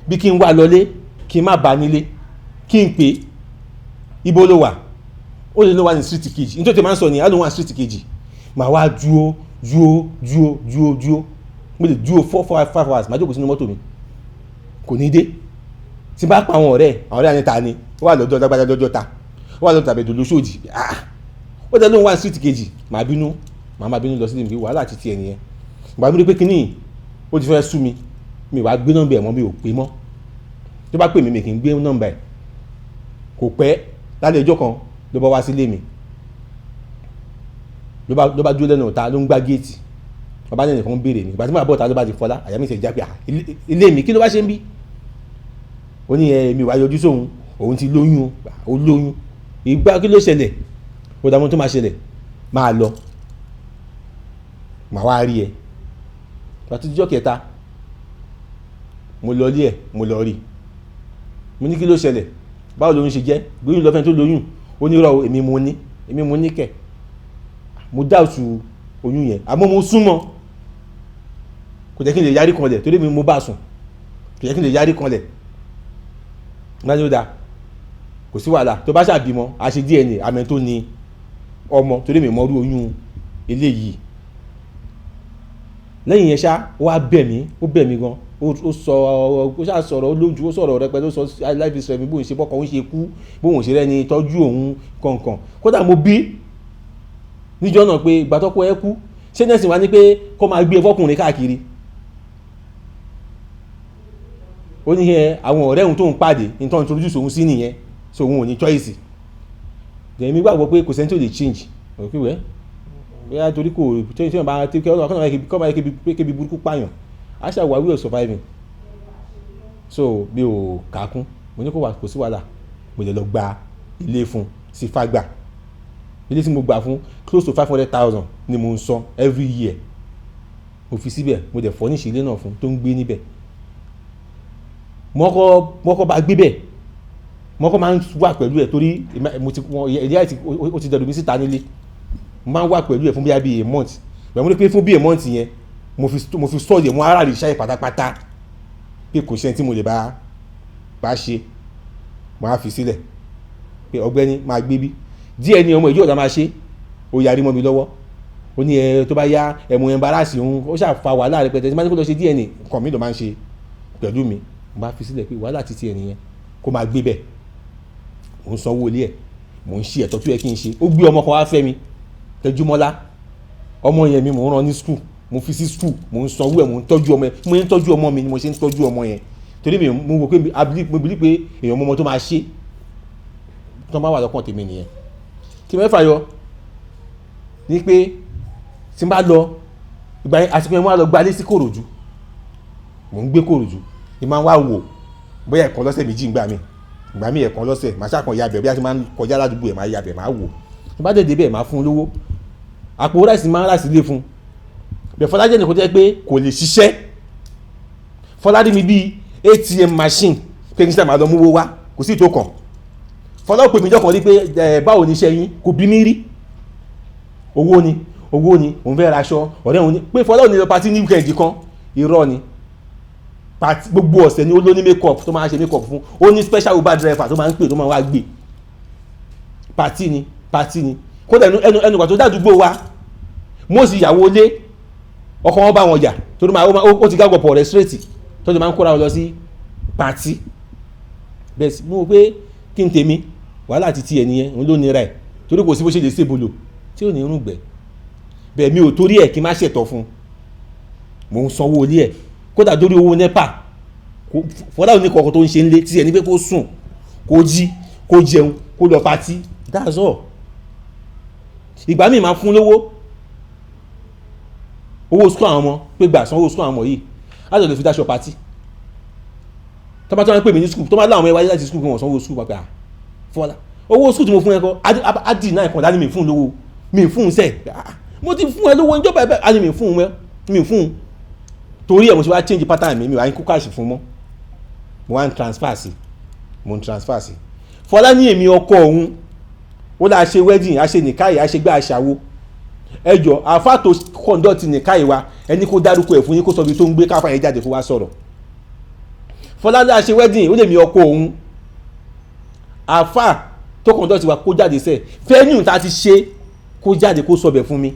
Bí kí n wà lọlé kí n má bá nílé kí n pè ibo ló wà, ó lè ló wà ní street kejì, nítorí tí máa ń sọ ní á ló wà ní street kejì, màá wá dúó mo lè dúó 4-5 hours máa jókòó sínú mọ́tò mi kò ní dé. Tí bá pa àwọn ọ̀rẹ́ àníta ni ó wà lọ́dọ̀ lágbájá lọ́jọ́ ta, ó wà lọ́dọ̀ tàbí lóṣòdì, ó tẹ́ lóun wá ní street kejì, màá bínú lọ sí ibi wàhálà títí ẹ̀ nìyẹn. Ìgbà mi rí pé kíní ó ti fẹ́ sú mi, mi wá gbé nọ́mbà ẹ̀ mọ́, mi ò pè mọ́. Tó bá pè mí mi kì í gbé nọ́mbà ẹ̀. Kò pẹ́ lálẹ́ ọjọ́ kan ló bá wá sílé mi, ló bá dúró lẹ́nu ọ̀tá ló ń gbá géètì, bàbá náà nìkan ń béèrè mi, ìgbà tí màá bọ̀ ta ló bá ti fọlá, àyà mi ṣe já pé ilé mi kí ló bá ṣe ń bí. Ó ní mi wá yọjú sóhun, òun ti lóyún, ó lóyún, ìgbà kí ló ṣẹlẹ̀, ó dààmú tó máa ṣẹlẹ̀, máa lọ, màá wá rí ẹ. Pàtó ọjọ́ kẹta mo lọ lé ẹ̀, mo lọ rí, mo ní kí ló ṣẹlẹ̀, báwo lóyún ṣe jẹ́, gbóyún lọ́fẹ́ tó lóyún, ó ní rọ̀ èmi mo ní kẹ̀, mo dáùtù oyún yẹn, àmọ́ mo súnmọ́, kò jẹ́ kí n lè yarí kanlẹ̀ torí mi mo bá sùn, kò jẹ́ kí n lè yarí kanlẹ̀. Má ní ó dáa, kò sí wàhálà, tó bá ṣàbímọ a ṣe DNA àmẹ́ tó ní ọmọ torí mi mọ́rú oyún eléyìí. Lẹ́yìn yẹn ṣá ó wá bẹ̀ mí gan, ó sọ̀rọ̀ olójú, ó sọ̀rọ̀ rẹpẹtẹ, ó sọ life is rẹmi, bóun ṣe bọ́kọ̀ òun ṣe kú, bóun ṣe rẹ́ni tọ́jú òun kankan. Kódà mo bí níjọ́ náà pé ìgbà tọ́kọ ẹ kú ṣé nẹ́sìn wá ní pé kó máa gbé fọ́kùnrin káàkiri. Ó ní àwọn ọ̀rẹ́ òun tó ń pàdé nítorí introduce òun sí nìyẹn, so òun ò ní choice. Èmi gbàgbọ́ pé kò sẹ́ni tó lè change, òkè wẹ́ bóyá torí kò tí wọ́n bá tí kọ́ máa kébi burúkú pààyàn, a ṣe àwáwí of surviving. So mi ò kàkún, mo ní kò sí wàhálà, mo lè lọ gba ilé fún sí Fágbà. Ilé tí mo gbà fún close to 500,000 ni mo ń san every year. Mo fi síbẹ̀, mo dẹ̀ furnish ilé náà fún tó ń gbé níbẹ̀. Mọ́kọ́ bá gbé bẹ̀, mọ́kọ́ máa ń wà pẹ̀lú ẹ̀ torí ó ti dẹ̀rù mi síta nílé. Mo máa ń wà pẹ̀lú ẹ̀ fún bí a month. Bẹ̀rẹ̀ mo ní pé fún bí a month yẹn mo fi sọ́ọ̀dì mo ara rí ṣáyé pátápátá pé kò ṣe tí mo lè bá ṣe, mo á fi sílẹ̀ pé ọ̀gbẹ́ni máa gbé bí díẹ̀ ní ọmọ ìjọ ọ̀dà máa ṣe, ó yarí mọ́ mi lọ́wọ́. Ó ní tó bá yá ẹ̀mú ẹ̀mbárásì òun, ó ṣàfà wàhálà rẹpẹtẹ, tí máa ní kó lọ ṣe díẹ̀ ní nǹkan mi ló máa ń ṣe pẹ̀lú mi. Mo bá fi sílẹ̀ pé wàhálà títí ẹ̀ nìyẹn, kó máa gbé bẹ̀, mò ń sanwó ilé ẹ̀, mò ń ṣe ẹ̀tọ́ tó yẹ kí n ṣe. Ó gbé ọmọ kan wá fẹ́ mi, Tẹjúmọ́lá, ọmọ yẹn mi mò ń rán ní school, mo fi sí school, mò ń sanwó ẹ̀, mò ń tọ́jú ọmọ ẹ̀, mo ń tọ́jú ọmọ mi ni mo ṣe ń tọ́jú ọmọ yẹn torí mo wò pé mo believe pé èèyàn ọmọ tó máa ṣe tó máa wà lọ́kàn tèmi nìyẹn. Kí mẹ́fà yọ ní pé tí n bá lọ ìgbà yẹn àti pé mo wá lọ gbalé sí Kòròdú, mò ń gbé Kòròdú, ni máa ń wá wò bóyá ẹ̀kan lọ́sẹ̀ méjì ìgbà mi ẹ̀kan lọ́sẹ̀ màá ṣàkàn yabẹ̀ bí a ti máa ń kọjá ládùúgbò ẹ̀ máa yabẹ̀ máa wò, tí bá dé débẹ̀ máa fún un lówó, àpò ráìsì máa ń rà sílé fún un. Bẹ̀ Fọlájẹ́ nìkan jẹ́ pé kò lè ṣiṣẹ́, Fọládé mi bíi ATM machine pé kí n ṣe máa lọ mú owó wá, kò sí ìtò kàn. Fọlá pè mí jọ́kan rí pé báwo ni iṣẹ́ yín, kò bí mi rí, owó ni òun fẹ́ raṣọ, ọ̀rẹ́ òun ni pé Fọlá ò ní lọ patí ní weekend kan, irọ́ ni. Gbogbo ọ̀sẹ̀ ni ó ló ní makeup tó máa ń ṣe makeup fún, ó ní special Uber driver tó máa ń pè tó máa wá gbé. Pàtí ni kódà ẹnu kan tó dádúgbò wa, mo sì yàwó lé ọkọ wọn bá wọn jà torí ó ti gágbọ̀ pọ̀ rẹ̀ straight tó ti máa ń kóra wọn lọ sí pàtí. Bẹ́ẹ̀ sì mú pé kí n tèmi wàhálà ti tiẹ̀ nìyẹn, òun ló nira ẹ̀ torí kò sí bó ṣe lè ṣe bolo tí ò ní irun gbẹ. Bẹ́ẹ̀ mi ò torí ẹ̀ kí n má ṣètọ́ fún un, mò ń sanwó ilé ẹ̀, kódà dórí owó NEPA. Fọlá òní kọ̀ọ̀kan tó ń ṣe ń lé tí ẹ̀ ní pé kó sùn, kó jí, kó jẹun, kó lọ pàtí, that's all. ìgbà míì máa fún lówó owó sukú àwọn ọmọ pé gbà sanwó sukú àwọn ọmọ yìí á lọ lè fi dáṣọ pàtí tó bá tó wọn pè mí ní sukú tó bá láwọn ọmọ ẹwà láti sukú kí wọn sanwó sukú pàpẹ́ à Fọlá owó sukú tí mo fún ẹ kọ á dì náà ìkànnì mi fún lówó mi fún un sẹ mo ti fún ẹ lówó ìjọba ẹ bẹ́ẹ̀ á ní mi fún un mi fún un torí ẹ mo ṣe wá change pattern mi wá ń kó káàsì fún mọ́ mo wá ń transfer sí Fọlá ní èmi ọkọ òun ó láà ṣe wedding a ṣe nìkáyì a ṣe gbé aṣàwó ẹjọ àfáà tó conduct nìkáyì wa ẹni kó dárúkọ ẹ fún yín kó sọ ibi tó ń gbé káfà yẹn jáde kó wá sọ̀rọ̀ Fọlá láà ṣe wedding ó lè mi ọkọ òun àfáà tó conduct wa kó jáde sẹ fẹ́ẹ́nù tá a ti ṣe kó jáde kó sọ bẹ̀ fún mi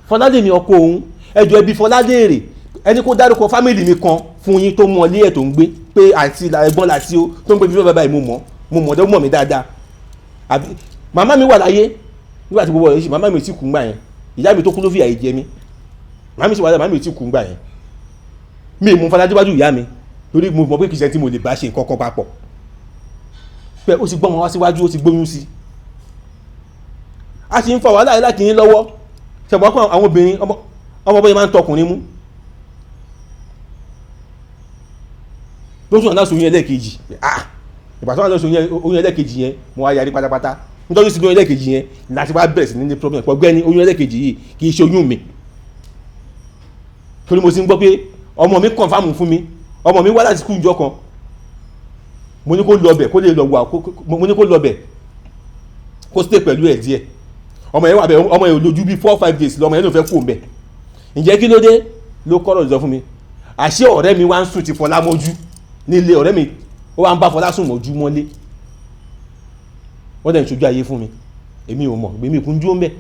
Fọlá lè mi ọkọ òun ẹjọ ẹbí Fọlá léèrè ẹni kó dárúkọ family mi kan fún yín tó mọ ilé ẹ̀ tó ń gbé pé àti ẹ̀gbọ́n láti ó tó ń gbé bí bàbá yìí mo mọ̀ ọ̀dọ́ mọ̀ mi dáadáa àbí màmá mi wà láyé nígbà tí gbogbo ọ̀rẹ́ ṣe màmá mi ti kú ngbà yẹn ìyá mi tó kú ló fi àyè jẹ mí màmá mi sì wà láyé màmá mi ti kú ngbà yẹn mi mú Fọlá déwájú ìyá mi torí mo mọ̀ pé kìí ṣe tí mo lè bá ṣe nǹkan kan papọ̀ pé ó ti gbọ́ wọn wá síwájú ó ti gbóyún sí a sì ń fa wàhálà yìí láti yín lọ́wọ́ ṣẹ̀bọ́n kan àwọn obìnrin ọmọ bóyá máa ń tọkùnrin mú lóṣù náà sóyún ẹlẹ́ẹ̀kejì ìgbà tó wà lọ́sọ oyún ẹlẹ́ẹ̀kejì yẹn mo wá yarí pátápátá nítorí sí oyún ẹlẹ́ẹ̀kejì yẹn láti wá bẹ̀rẹ̀ sí ní problem pọ̀ gbẹ́ni oyún ẹlẹ́ẹ̀kejì yìí kì í ṣe oyún mi torí mo ti ń gbọ́ pé ọmọ mi confirm fún mi ọmọ mi wá láti skul ìjọ kan mo ní kó lọ bẹ̀ kó lè lọ wà mo ní kó lọ bẹ̀ kó stay pẹ̀lú ẹ̀ díẹ̀ ọmọ yẹn wà bẹ̀ ọmọ yẹn lójú bí 4-5 days lọmọ yẹn ló fẹ́ kó bẹ̀ ǹjẹ́ kí ló dé ló kọ́rọ̀ lọ fún mi àṣé ọ̀rẹ́ mi wá ń sùn ti Fọlá mọ́jú nílé ọ̀rẹ́ mi ó wá ń bá Fọlá sùn mọ́jú mọ́lé wọ́n dẹ̀ ń ṣojú ayé fún mi èmi ò mọ̀ èmi kún jú ó ń bẹ̀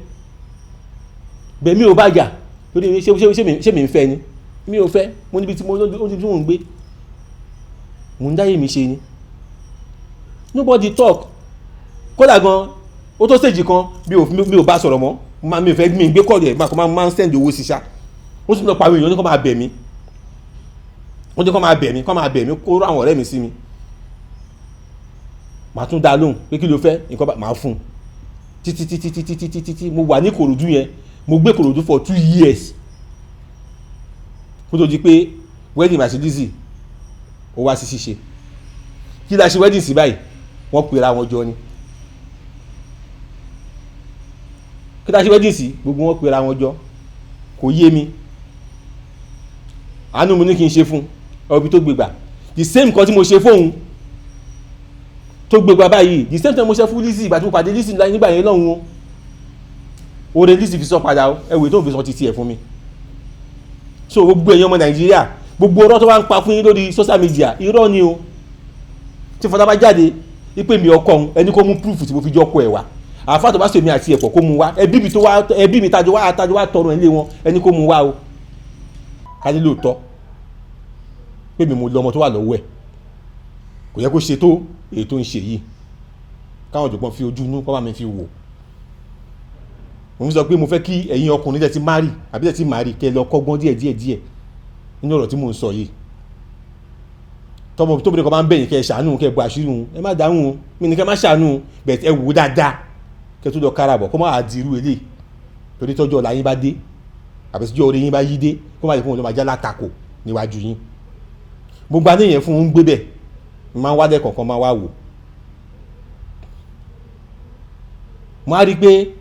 bẹ̀ mi ò bá jà lórí ṣé mi ń fẹ́ ni mi ò fẹ́ mo níbi tí mo ń gbé mo ń dáyé mi ṣe ni nobody talk kódà gan ó tó stage kan mi ò bá sọ̀rọ̀ mọ́ mi ò fẹ́ mi gbé kọ́ọ̀dù ẹ̀ máa ń send owó sí ṣá ó sì lọ pa àwọn èèyàn ní kó máa bẹ̀ mí wọ́n jẹ́ kó máa bẹ̀ mí kó rọ àwọn ọ̀rẹ́ mi sí mi màá tún dá lóhùn pé kí ló fẹ́ nǹkan màá fún un títí mo wà ní Ìkòròdú yẹn mo gbé Ìkòròdú for 2 years kó tó di pé wedding Mercedes ó wá sí ṣíṣe kí la ṣe wedding sí báyìí wọ́n pera wọn jọ ni kí la ṣe wedding sí gbogbo wọn pera wọn jọ kò yé mi àánú mo ní kí n ṣe fún ọbí tó gbégbà the same kan tí mo ṣe fóun tó gbégbà báyìí the same time mo ṣe fún Lizzy ìgbà tí mo pàdé Lizzy nígbà yẹn lọ́hùn o oore Lizzy fi sọ padà ẹwì tó ń fi sọ títí ẹ̀ fún mi so gbogbo èèyàn ọmọ Nàìjíríà gbogbo ọ̀rọ̀ tó wá ń pa fún yín lórí social media irọ́ ni o tí Fọlá bá jáde ipé mi ọkọ òun ẹni kó mú proof tí mo fi jọ ọkọ ẹ̀ wá àfáà tó bá sèmi àti ẹ̀pọ̀ kó mu wá ẹbí mi tájọ wá tọrọ ilé wọn ẹni kó mu wá o ká ní lóòótọ́ pé mi mo lọ́mọ tó wà lọ́wọ́ ẹ̀ kò yẹ kó ṣe tó èyí tó ń ṣe yìí káwọn òjògbọ́n fi ojú inú kọ́ bá mi fi wò mo sọ pé mo fẹ́ kí ẹ̀yin ọkùnrin tẹ́ ti marry àbí tẹ́ ti marry kẹ́ lọ kọ́gbọ́n díẹ̀ nínú ọ̀rọ̀ tí mo ń sọ yìí tóbi kan bá ń bẹ̀yìn kẹ́ ṣàánú kẹ́ bọ àṣírí wọn ẹ má dáhùn mi ní kẹ́ má ṣàánú bẹ̀ẹ̀ ẹ wò dáadáa kẹ́ tó lọ kárabọ̀ kó má àdìrú ilé torí tọ́jú ọ̀la yín bá dé àbẹ̀síjọ́ orí yín bá yí dé kó má yẹ fún wọn ló máa já látakò níwájú yín mo gba níyẹn fún un gbé bẹ̀ máa ń wádẹ́ kọ̀ọ̀kan máa wá wò mo á rí pé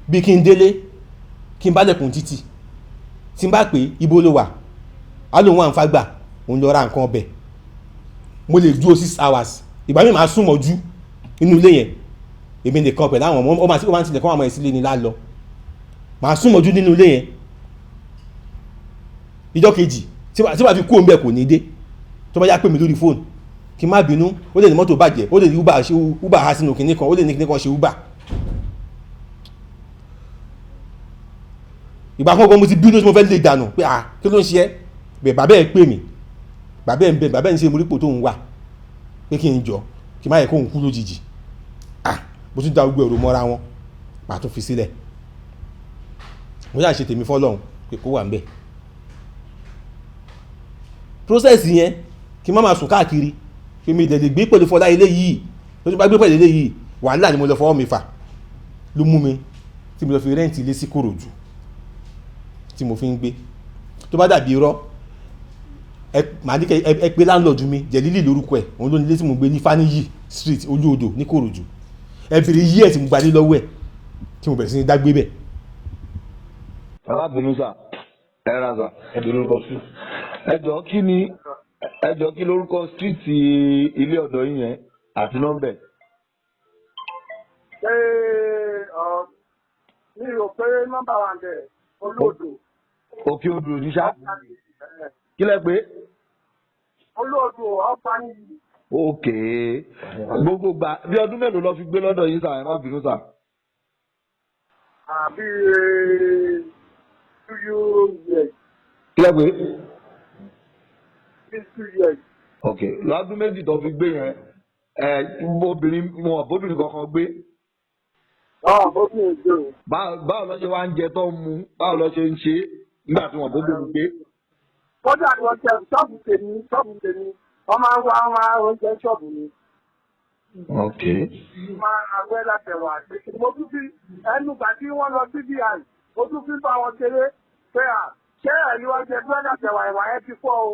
bí kí n délé kí n bá lẹ̀kùn títì tí n bá pè ibo ló wà á lóun wà ń fagbà òun lọ ra nǹkan ọbẹ̀ mo lè dúró 6 hours ìgbà mi máa súnmọ́ jú inú ilé yẹn èmi nìkan pẹ̀lú àwọn ọmọ ó máa ń tilẹ̀ kọ́ àwọn ìsílẹ̀ ní lálọ máa súnmọ́ jú nínú ilé yẹn ìjọ́ kejì tí wàá fi kú òun bẹ́ẹ̀ kò ní dé tó bá yá pè mí lórí fóònù kí n má bínú ó lè ní mọ́tò bàjẹ́ ó lè ní uber ha sínú kìnní kan ó lè ní kìnní kan ṣe uber ìgbà kan mo ti bínú tí mo fẹ́ lè dànù pé kí ló ń ṣe ẹ́ bẹ̀ bàbá ẹ̀ pè mí bàbá ẹ̀ ń bẹ̀ bàbá ẹ̀ ń ṣe morípò tó ń wà pé kí n jọ kí n má yẹ kó ń kú lójijì mo tún da gbogbo ẹ̀rọ mọ́ra wọn màá tún fi sílẹ̀ mo yà ṣe tèmi fọ́lọ́hun pé kó wà ń bẹ̀ process yẹn kí n má máa sùn káàkiri kí mi dẹ̀dẹ̀ gbé pẹ̀lú Fọlá ilé yìí tó ti bá gbé pẹ̀lú ilé yìí wàhálà ni mo lọ fọwọ́ mi fà ló mú mi tí mo lọ fi rẹ́ǹtì ilé sí Kòròdú tí mo fi ń gbé. Tó bá dàbí irọ́ màá ní kẹ́ ẹ pé láńlọ́ọ̀dù mi Jẹ̀lílì lórúkọ ẹ̀, òun ló ní ilé tí mo gbé ní Fáníyì street Olú Odò ní Kòròdú. Ẹ bèrè yí ẹ̀ tí mo gbalé lọ́wọ́ ẹ̀ tí mo bẹ̀rẹ̀ sí ní dágbé bẹ̀. alábìnú sà ẹ ra sà ẹjọ́ kí lórúkọ street ilé ọ̀dọ̀ yín yẹn àti nọ́mbẹ̀. mi ò pé nọ́mbà wa ń bẹ̀ Olóòdò. Òkè Odò ní sá kí lẹ pé. Olóòdò ọ̀pá nìyí. òkè gbogbo gbà bí ọdún mélòó lọ fi gbé lọ́dọ̀ yín sà ẹ má bínú sà. àbí 2 years. kí lẹ pé. 2 years. ok lọ́dún méjì tó fi gbé yẹn obìnrin kankan gbé. Bóbìnrin gbé o. báwo lọ ṣe wá ń jẹ tó ń mu báwo lọ ṣe ń ṣe nígbà tí wọn bóbìnrin gbé. kódà ni wọ́n jẹ ṣọ́ọ̀bù tèmi wọ́n máa ń wá oúnjẹ ṣọ́ọ̀bù mi. ok. máa àwẹ́ látẹ̀wà àti mo tún fi ẹnu gbà tí wọ́n lọ sí BI mo tún fi bá wọn ṣeré pé ṣé ẹ̀yin wọ́n jẹ bí wọ́n látẹ̀wà ìwà ẹ̀ ti fọ́ o.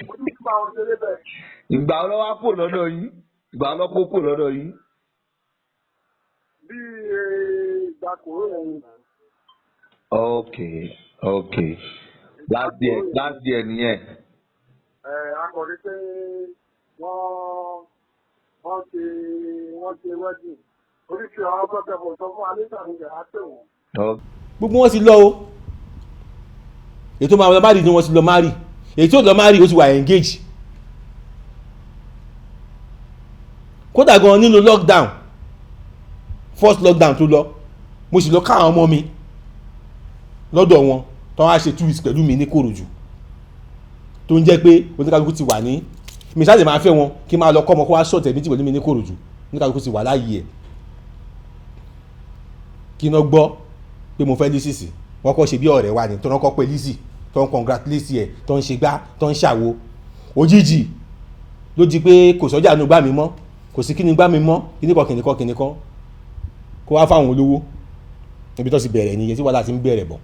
mo tún fi bá wọn ṣeré bẹ́ẹ̀. ìgbà ọlọ́wọ́ kò lọ́dọ̀ yín ìgbà ọlọ́kọ́ kò lọ́dọ̀ yín. bí ìgbà kòró ẹ̀yìn. ok last year nìyẹn. akọ̀rí pé wọ́n ṣe wedding oríṣi àwọn ọgọ́tẹ̀ kò sọ fún alẹ́sàmìlẹ̀ àtẹ̀wọ̀n. gbogbo wọn ti lọ o ètò máa lọ márì ni wọ́n ti lọ márì èyí tí ó lọ márì ó ti wà engage. kódà gan nínú lockdown first lockdown tó lọ mo sì lọ káwọn ọmọ mi lọ́dọ̀ wọn tó wá ṣe 2 weeks pẹ̀lú mi ní Kòròdú tó ń jẹ́ pé oníkálukú ti wà ní mi sáà lè máa fẹ́ wọn kí n máa lọ kọ́ ọmọ kó wá ṣọ̀tẹ̀ méjì pẹ̀lú mi ní Kòròdú oníkálukú ti wà láàyè ẹ̀ kí iná gbọ́ pé mo fẹ́ lísìsì wọ́n kọ́ ṣe bí ọ̀rẹ́ wa ni tó ń kọ́ pé lísì tó ń congratulate ẹ̀ tó ń ṣe gbá tó ń ṣàwo òjijì ló di pé kò sọ́jà nù gbá mi mọ́ kò sí kí ni gbá mi mọ́ kìnnìkan kó wá fáwọn olówó ibi tó ti bẹ̀rẹ̀ nìyẹn tí wàhálà ti ń bẹ̀rẹ̀ bọ̀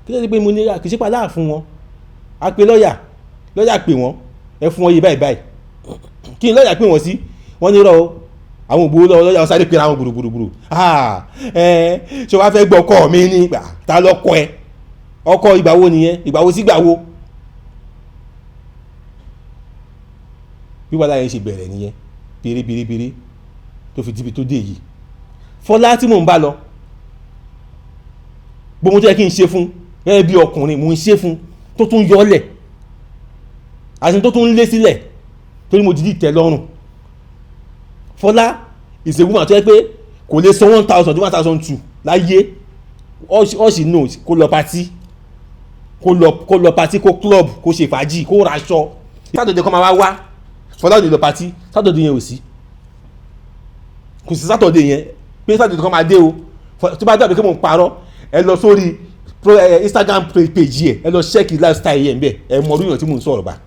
kí ló dé pé mo ní kì í ṣe pàlà fún wọn a pe lọ́ọ̀yà pè wọ́n ẹ fún wọn yé báyìí kí ni lọ́ọ̀yà pè wọ́n sí wọ́n ní rọ àwọn ògbówó lọ́wọ́ lọ́ọ̀yà sáré pera wọn gbùrùgbùrù ṣé wàá fẹ́ gbọ́ ọkọ mi ní ìgbà ta lọ́kọ ẹ ọkọ ìgbàwo nìyẹn ìgbàwo sí ìgbàwo bí wàhálà yẹn ṣe bẹ̀rẹ̀ nìyẹn pérépérépéré tó fi díbi tó dé yìí Fọlá tí mò ń bá lọ gbogbo tó yẹ kí n ṣe fún gẹ́gẹ́ bí ọkùnrin mò ń ṣe fún tó tún yọlẹ̀ àti tó tún lé sílẹ̀ torí mo dìdí tẹ́ lọ́rùn. Fọlá is a woman tó yẹ pé kò lè san 1,000 to 1,200 láyé ọ̀sì no kó lọ patí kó club kó ṣe fàájì kó raṣọ sátọ̀dẹ̀ kọ́ máa wá Fọlá ò ní lọ patí sátọ̀dẹ̀ yẹn ò sí kò sí sátọ̀dẹ̀ yẹn pé sátọ̀dẹ̀ kọ́ máa dé o tó bá dàbí kí mo ń parọ́ ẹ lọ sórí Instagram page ẹ lọ ṣẹ́ẹ̀kì lifestyle yẹn bẹ́ẹ̀ ẹ mọ oríyàn tí mò ń sọ̀rọ̀ bá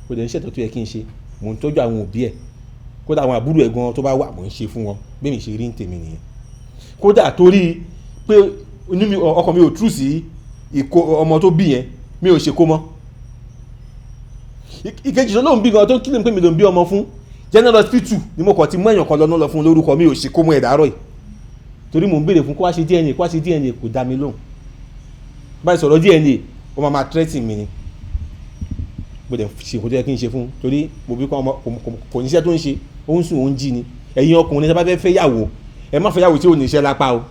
kò dẹ̀ ń ṣètò tó yẹ kí n ṣe mò ń tọ́jú àwọn òbí ẹ̀ kódà àwọn àbúrò ẹ̀ gan tó bá wà mò ń ṣe fún wọn bí mi ṣe rí ń tèmi nìyẹn kódà torí pé ọkàn mi ò tú sí ọmọ tó bí yẹn mi ò ṣe kó mọ́ ìkejì tó lóun bí gan tó ń kílìm pé mi ló ń bí ọmọ fún general hospital ni mo kàn ti mú èèyàn kan lọ́nà lọ fún lórúkọ mi ò ṣe kó mọ́ ẹ̀ dárọ̀ yìí torí mò ń béèrè fún kó wá ṣe DNA kò dá mi lóhùn báyìí sọ̀rọ̀ DNA ó máa threaten mi ni bó dẹ̀ ṣe kó tó yẹ kí n ṣe fún torí mo bí kò níṣẹ́ tó ń ṣe ó ń sùn ó ń jí ni ẹ̀yin ọkùnrin tí a bá fẹ́ fẹ́ yàwó ẹ má fẹ́ yàwó tí ò níṣẹ́ lápá o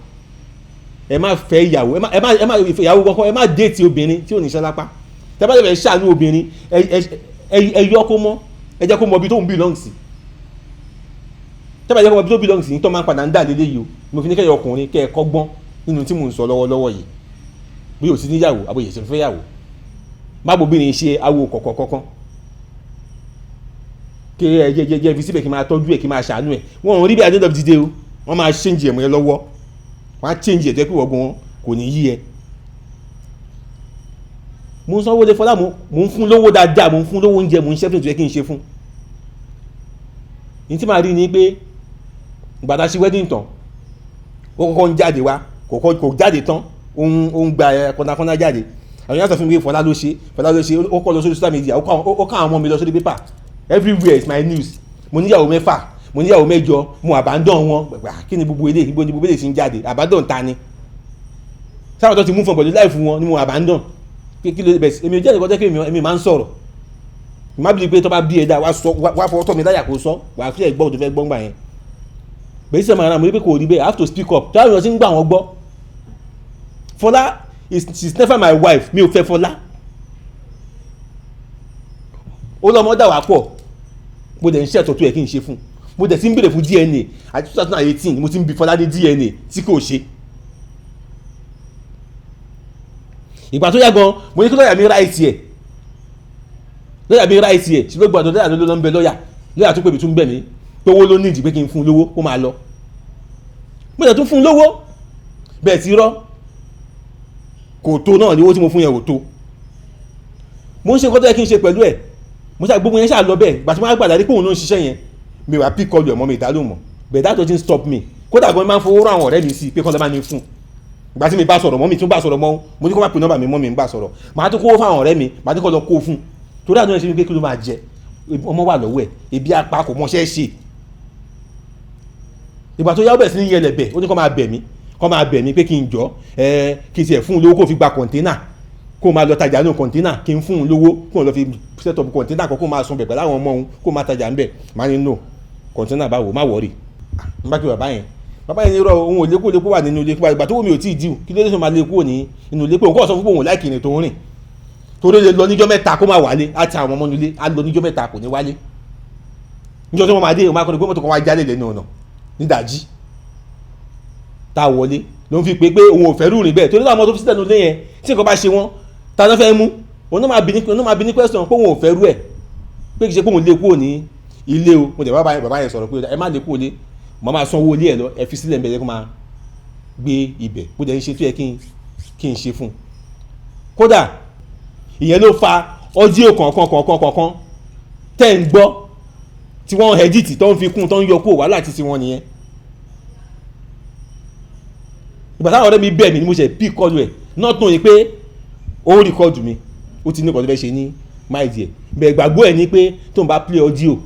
ẹ má fẹ́ yàwó ẹ má yàwó kọ́kọ́ ẹ má déètì obìnrin tí ò níṣẹ́ lápá tí a bá fẹ́ ṣàánú obìnrin ẹ yọ kó mọ́ ẹ jẹ́ kó mọ ibi tó ń belong sí tí a bá jẹ́ kó mọ ibi tó belong sí ní tó máa ń padà ń dà lélẹ́ yìí o mo fi ní kẹ́yọ̀ ọkùnrin kẹ́ ẹ kọ́gbọ́n nínú tí mò ń sọ lọ́wọ́lọ́wọ́ yìí bí o sì níyàwó àbòyè ṣe fẹ́ yàwó má bòbìnrin ṣe awo kọ̀kọ̀kọ̀kan kí ẹ jẹ́ fi síbẹ̀ kí máa tọ́jú ẹ̀ kí máa ṣàánú ẹ̀ wọ́n ò rí bí at the end of the day o wọ́n máa change ẹ̀ mọ́ ẹ lọ́wọ́ wọ́n á change ẹ̀ tó yẹ kí wọ́n kò ní yí ẹ. mo ń sanwó lé Fọlá mo ń fún lówó dáadáa mo ń fún lówó oúnjẹ mo ń ṣẹ́fún tó yẹ kí n ṣe fún. ní tí màá rí ni pé ìgbà tá a ṣe wedding tán ó kọ́kọ́ ń jáde wá kò jáde tán ó ń gba kọ́nàkọ́nà jáde àwọn yàtọ̀ fún mi pé Fọlá ló ṣe ó kọ́ lọ sórí social media ó ká àwọn ọmọ mi lọ sórí paper everywhere is my news mo níyàwó 4 mo níyàwó 8 mo abandon wọn kí ni gbogbo ilé ibo ni gbogbo ilé ti ń jáde abandon ta ni sáwọn tó ti mú fún pẹ̀lú láìfún wọn ni mo abandon kí ló bẹ̀ èmi ò jẹ́ ìkọ́jẹ́ kí èmi máa ń sọ̀rọ̀ má bí pé tó bá bí ẹ̀dá wá fọwọ́ tọ́ mi láyà kó sọ wà á fi ẹ̀ gbọ́ tó fẹ́ gbọ́ gbà yẹn bẹ́ẹ̀ sì sẹ́mi mo ní pé kò rí bẹ́ẹ̀ I have to speak up tí àwọn èèyàn ti ń gbà wọ́n gbọ́ Fọlá she's never my wife mi ò fẹ́ Fọlá ó lọ́mọ dà wá pọ̀ mo dẹ̀ ń ṣe ẹ̀tọ́ tó yẹ kí n ṣe fún mo dẹ̀ ti ń béèrè fún DNA àti 2018 mo ti ń bi Fọlá ní DNA tí kò ṣe ìgbà tó yá gan mo ní kí lọ́ọ̀yà mi ráìtì ẹ̀ ṣe ló gbọ́dọ̀ lọ́yà ló ń bẹ lọ́yà tó pèbí tún bẹ̀ mí pé owó ló ní ìdí pé kí n fún un lówó kó máa lọ mo dẹ̀ tún fún un lówó bẹ́ẹ̀ ti rọ́ kò tó náà ní owó tí mo fún yẹn kò tó mo ń ṣe nǹkan tó yẹ kí n ṣe pẹ̀lú ẹ̀ mo ṣe gbogbo yẹn ṣáà lọ bẹ́ẹ̀ gbà tí wọ́n á gbàdá rí pé òun ló ń ṣiṣẹ́ yẹn mi wà pick call ọmọ mi ìdálò mọ̀ but that doesn't stop me kódà gan máa ń fowó rán àwọn ọ̀rẹ́ mi sí pé kọ́ lọ́ bá mi fún ìgbà tí mi bá sọ̀rọ̀ mọ́ mi tún bá sọ̀rọ̀ mọ́ mo ní kó má pè nọ́mbà mi mọ́ mi ń bá sọ̀rọ̀ màá tún kó fún àwọn ọ̀rẹ́ mi màá tún kọ́ lọ kó fún torí àdúrà ṣe wípé kí ló máa jẹ ọmọ wà lọ́wọ́ ẹ̀ ebi apá kò mọṣẹ́ ṣe ìgbà tó yá ó bẹ̀ sí ní yẹlẹ̀bẹ̀ ó ní kó máa bẹ̀ mí pé kí n jọ kí n tiẹ̀ fún un lówó kó fi gba kọ̀ǹténà kó máa lọ tajà ní kọ̀ǹténà kí n fún un lówó kó lọ fi set up kọ̀ǹténà kó máa sun bẹ̀pẹ̀ láwọn ọmọ òun kó máa tajà ń bẹ̀ máa ní no kọ̀ǹténà báwo má wọ̀rì n bá kí bàbá yẹn ní irọ́ òun ò lékò wà nínú ilé ìgbà tó wù mí ò tí ì díù kí ló dé tó máa lékò ní inú ilé pé òun kọ́ sọ fún òun láìkì ní tó ń rìn torí lè lọ níjọ́ mẹ́ta kó máa wálé àti àwọn ọmọ nílé á lọ níjọ́ mẹ́ta kò ní wálé níjọ́ tí wọ́n máa dé òun máa kọ́ ni pé mọ́tò kan wá jálè lẹ́nu ọ̀nà nídàájí tá a wọlé ló ń fi pé òun ò fẹ́ rúrin bẹ́ẹ̀ torí láwọn ọmọ tó fi sílẹ̀ nílé yẹn tí nǹkan bá ṣe wọ́n ta ló fẹ́ mú òun náà máa bí ní question pé òun ò fẹ́ rú ẹ̀ pé kì í ṣe pé òun lè kúrò ní ilé o mo dẹ̀ bàbá yẹn sọ̀rọ̀ pé ẹ má lè kúrò lé mo máa sanwó ilé ẹ̀ lọ ẹ fi sílẹ̀ mbẹ́ yẹ kó máa gbé ibẹ̀ bó dẹ̀ ń ṣe tó yẹ kí n ṣe fún un kódà ìyẹn ló fa ọ́díò kọ̀ọ̀kan tẹ́ ń gbọ́ tí wọ́n edit tó ń fi kún tó ń yọ kó wàhálà títí wọn nìyẹn ìgbà táwọn ọ̀rẹ́ mi bẹ̀ mí ni mo ṣe pick call ẹ̀ náà tó yẹ pé ó ń record mi ó ti ní nǹkan tó fẹ́ ṣe ní máìdì ẹ̀ bẹ̀ẹ̀ gbàgbọ́ ẹ̀ ní pé tó ń bá play audio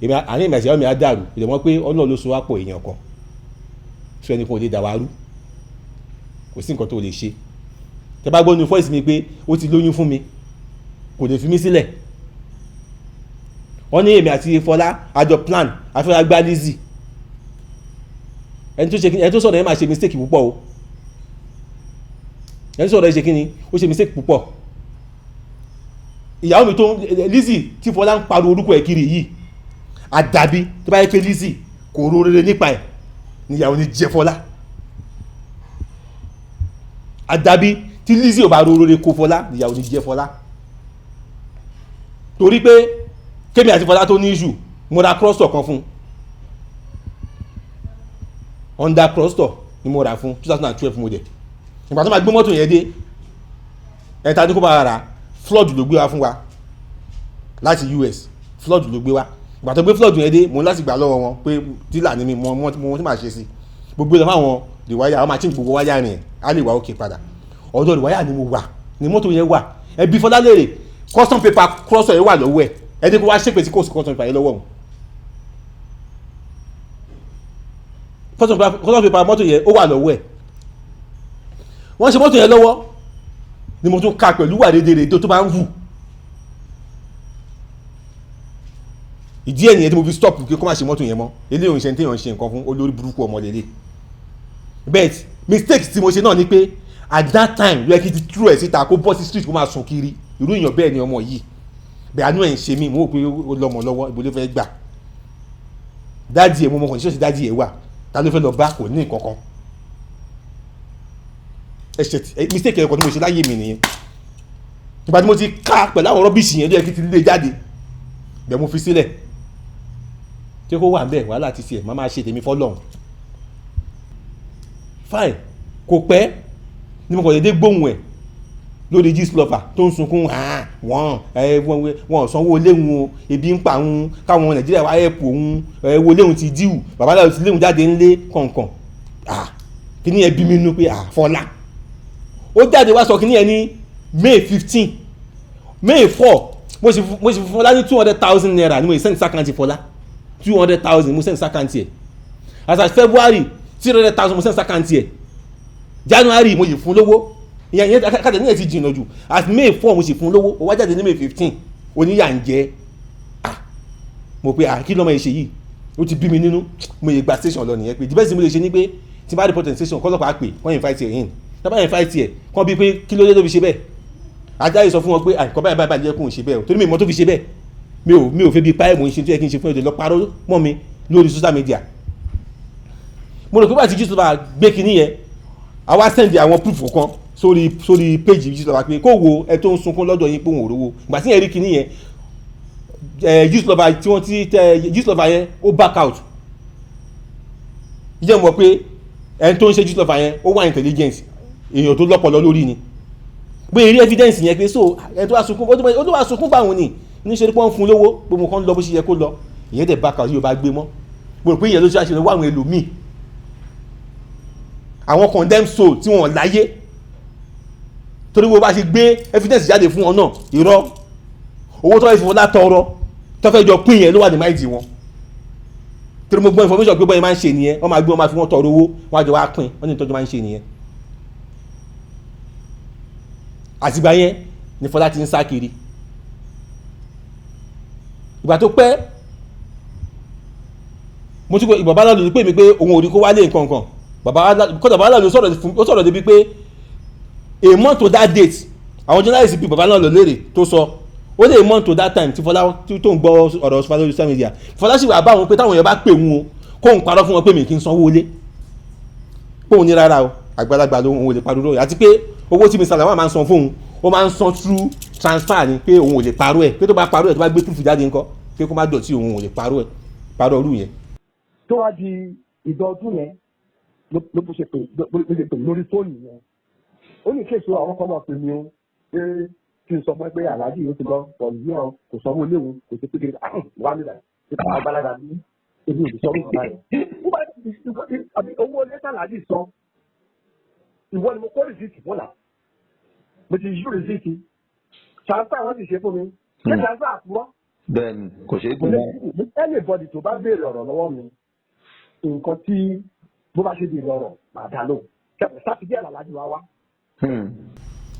àní ìmọ̀ ìṣẹ̀wọ́n mi á dàrú ìdẹ̀mọ́ pé ọlọ́ọ̀ ló so wá pọ̀ èèyàn kan tí ẹnì kan ò lè dà wá rú kò sí nǹkan tó lè ṣe tẹ bá gbọ́ nu voice mi pé ó ti lóyún fún mi kò lè fi mí sílẹ̀ wọ́n ní èmi àti Fọlá àjọ plan afẹ́ra gbá Lizzy ẹni tó sọ̀rọ̀ yẹn máa ṣe mistake púpọ̀ o ẹni tó sọ̀rọ̀ yẹn ṣe kí ni ó ṣe mistake púpọ̀ ìyàwó mi tó Lizzy tí Fọlá ń pariwo orúkọ ẹ̀ kiri yìí àdàbí tó bá yẹ pé Lizzy kò rò rere nípa ẹ̀ níyàwó ni jẹ́ Fọlá àdàbí tí Lizzy ò bá rò rere kó Fọlá níyàwó ni jẹ́ Fọlá torí pé kémi àti Fọlá tó ní issue mo ra crostor kan fún Honda crostor ni mo ra fún 2012 model ìgbà tó máa gbé mọ́tò yẹn dé ẹ̀ta ní kó máa rà flood ló gbé wá fún wa láti US flood ló gbé wá ìgbà tó gbé flood yẹn dé mo láti gbà lọ́wọ́ wọn pé dílà ni mi mo tí máa ṣe sí gbogbo ìlànà àwọn rìwáyà àwọn máa tí gbogbo wáyà rìn á lè wá òkè padà ọ̀dọ̀ rìwáyà ni mo wà ni mọ́tò yẹn wà ẹbí Fọlá lèrè custom paper crosser yẹn wà lọ́wọ́ ẹ̀ ẹni kó wá ṣépè tí kò sí custom paper yẹn lọ́wọ́ òun custom paper mọ́tò yẹn ó wà lọ́wọ́ ẹ̀ wọ́n ṣe mọ́tò yẹn lọ́wọ́ ni mo tún ka pẹ̀lú wà rédèrèdè tó máa ń hù ìdí ẹ̀nìyẹn tí mo fi stop kí kó má ṣe mọ́tò yẹn mọ́ eléyìí òun ṣe ń téèyàn ṣe nǹkan fún olórí burúkú ọmọ lélẹ̀ but mistake tí mo ṣe náà ni pé at that time ló yẹ kí n ti tú ẹ̀ síta kó bọ́ sí street kó máa sùn kiri irú èèyàn bẹ́ẹ̀ ni ọmọ yìí bẹ́ẹ̀ àánú ẹ̀ ń ṣe mí mo rò pé ó lọ́mọ lọ́wọ́ ibo ló fẹ́ gbà dáàdì ẹ̀ mo mọ condition sí dáàdì ẹ̀ wà ta ló fẹ́ lọ bá kò ní nǹkankan mistake ẹ̀kọ́ tí mo ṣe láyé mi nìyẹn ìgbà tí mo ti ká pẹ̀lú àwọn rọ́bìṣì yẹn ló yẹ kí ti lé jáde bẹ́ẹ̀ mo fi sílẹ̀ tí kò wà bẹ́ẹ̀ wàhálà ti tiẹ̀ máa ṣe tèmi fọ́lọ́run fine kò pẹ́ ni mo kàn dédé gbóhùn ẹ̀ lórí Gistlover tó ń sunkún wọ́n sanwó léhun o ebi ń pa òun káwọn Nàìjíríà wá ẹ̀pù òun wo léhun ti díwù babaláwo ti léhun jáde ńlé kọ̀ọ̀kan kí ni ẹ bí mi nú pé Fọlá ó jáde wá sọ kí ni ẹ ní May 15 May 4 mo sì fún Fọlá ní 200,000 naira ni mo send sákàǹtì Fọlá 200,000 mo send sákàǹtì ẹ̀ as at February 300,000 mo send sákàǹtì ẹ̀ January mo sì fún lówó ìyẹn káàdì ní ẹ̀ ti jìnnà jù as May 4 mo sì fún lówó ó wá jáde ní May 15 oníyà ń jẹ́ mo pe kí lọ́mọ yìí ṣe yìí ó ti bí mi nínú mo yẹ gba station lọ nìyẹn pé the best thing mo lè ṣe ni pé tí bá report station kọ́lọ́pàá pè kọ́ invite ẹ̀ in tábà invite ẹ̀ kọ́ bí pé kí ló dé tó fi ṣe bẹ́ẹ̀ Ajayi sọ fún wọn pé àìkọ́ báyìí báyìí jẹ́ kó ń ṣe bẹ́ẹ̀ o torí mi mọ́ tó fi ṣe bẹ́ẹ̀ mi ò fẹ́ bí páì mò ń ṣe tó yẹ kí n ṣe fún ẹ̀jẹ̀ lọ parọ́ mọ́ mi lórí social media mo rò pé bá ti Gistlover gbé kinní yẹn àwa send àwọn proof kan sórí page Gistlover pé kó wo ẹ tó ń sunkún lọ́dọ̀ yín pé òun ò rówó ìgbà tí yẹn rí kinní yẹn Gistlover tí wọ́n ti tẹ Gistlover yẹn ó back out yíyẹ mọ̀ pé ẹni tó ń ṣe Gistlover yẹn ó wà intelligence èèyàn tó lọ́pọlọ lórí ni pé eré evidence yẹn pé so ẹni tó wá sunkún ó tó wá sunkún báwọn ni níṣẹ́ pé wọ́n fún lówó gbogbo nǹkan lọ bó ṣe yẹ kó lọ ìyẹn dẹ̀ back out yóò bá gbé mọ́ mo rò pé ìyẹn ló ṣe àṣẹ lọ́wọ́ àwọn ẹlòmíì àwọn condemned soul tí wọ́n láyé torí wo bá ṣe gbé evidence jáde fún wọn náà irọ́ owó tó fẹ́ fi wọn látọrọ tó fẹ́ jọ pín yẹn ló wà ní máìdì wọn torí mo gbọ́ information pé bọ́yìí máa ń ṣe nìyẹn wọ́n máa gbé wọn máa fi wọn tọrọ owó wọ́n á jọ wá pín wọ́n ní ìtọ́jú máa ń ṣe nìyẹn àtìgbà yẹn ni Fọlá ti ń sá kiri ìgbà tó pẹ́ mo tún kọ́ bàbá lọ́dún pé mi pé òun ò rí kó wálé nǹkan kan bàbá lọ́dún sọ̀rọ̀ débi pé a month to that date àwọn journalist bí bàbá lọ́dún lérè tó sọ ó lè month to that time tí Fọlá tó ń gbọ́ ọ̀rọ̀ Fọlá lórí social media Fọlá sì wà bá wọn pé táwọn èèyàn bá pè wọn o kó ń parọ́ fún wọn pé mi kì í sanwó lé pé òun ní rárá o àgbàlagbà ló òun ò lè parọ́ lórí àti pé owó tí Mr. Lawal máa ń san fóun ó máa ń san through transfer ni pé òun ò lè parọ́ ẹ̀ pé tó bá parọ́ ẹ̀ tó bá gbé proof jáde ńkọ́ pé kó má dọ̀tí òun ò lè parọ́ ọ̀rú yẹn. tó wá di ìdọ̀ ọdún yẹn ló bó ṣe pè lórí fóònù yẹn ó ní kéèso àwọn kan máa pè mí o pé kí n sọ fún ẹ pé aláàjì yóò ti lọ pọ̀ ní ọ kò sanwó léwu kò sí pékeré wà nílẹ̀ nípa àgbàlagbà ní ebi òbí sọ́run ìgbà yẹn. owó lẹ́tà aláàjì sọ ìwọ ni mo kó rìsíìtì fún là mo ti yí rìsíìtì ṣàǹfà wọn ti ṣe fún mi ṣé ṣàǹfà àpúrọ́. bẹ́ẹ̀ni kò ṣeé gbé mọ́. anybody tó bá béèrè ọ̀rọ̀ lọ́wọ́ mi nǹkan tí bó bá ṣe di ìlọrọ̀ máa dá lóhùn sátidé àlàlájú wa wá.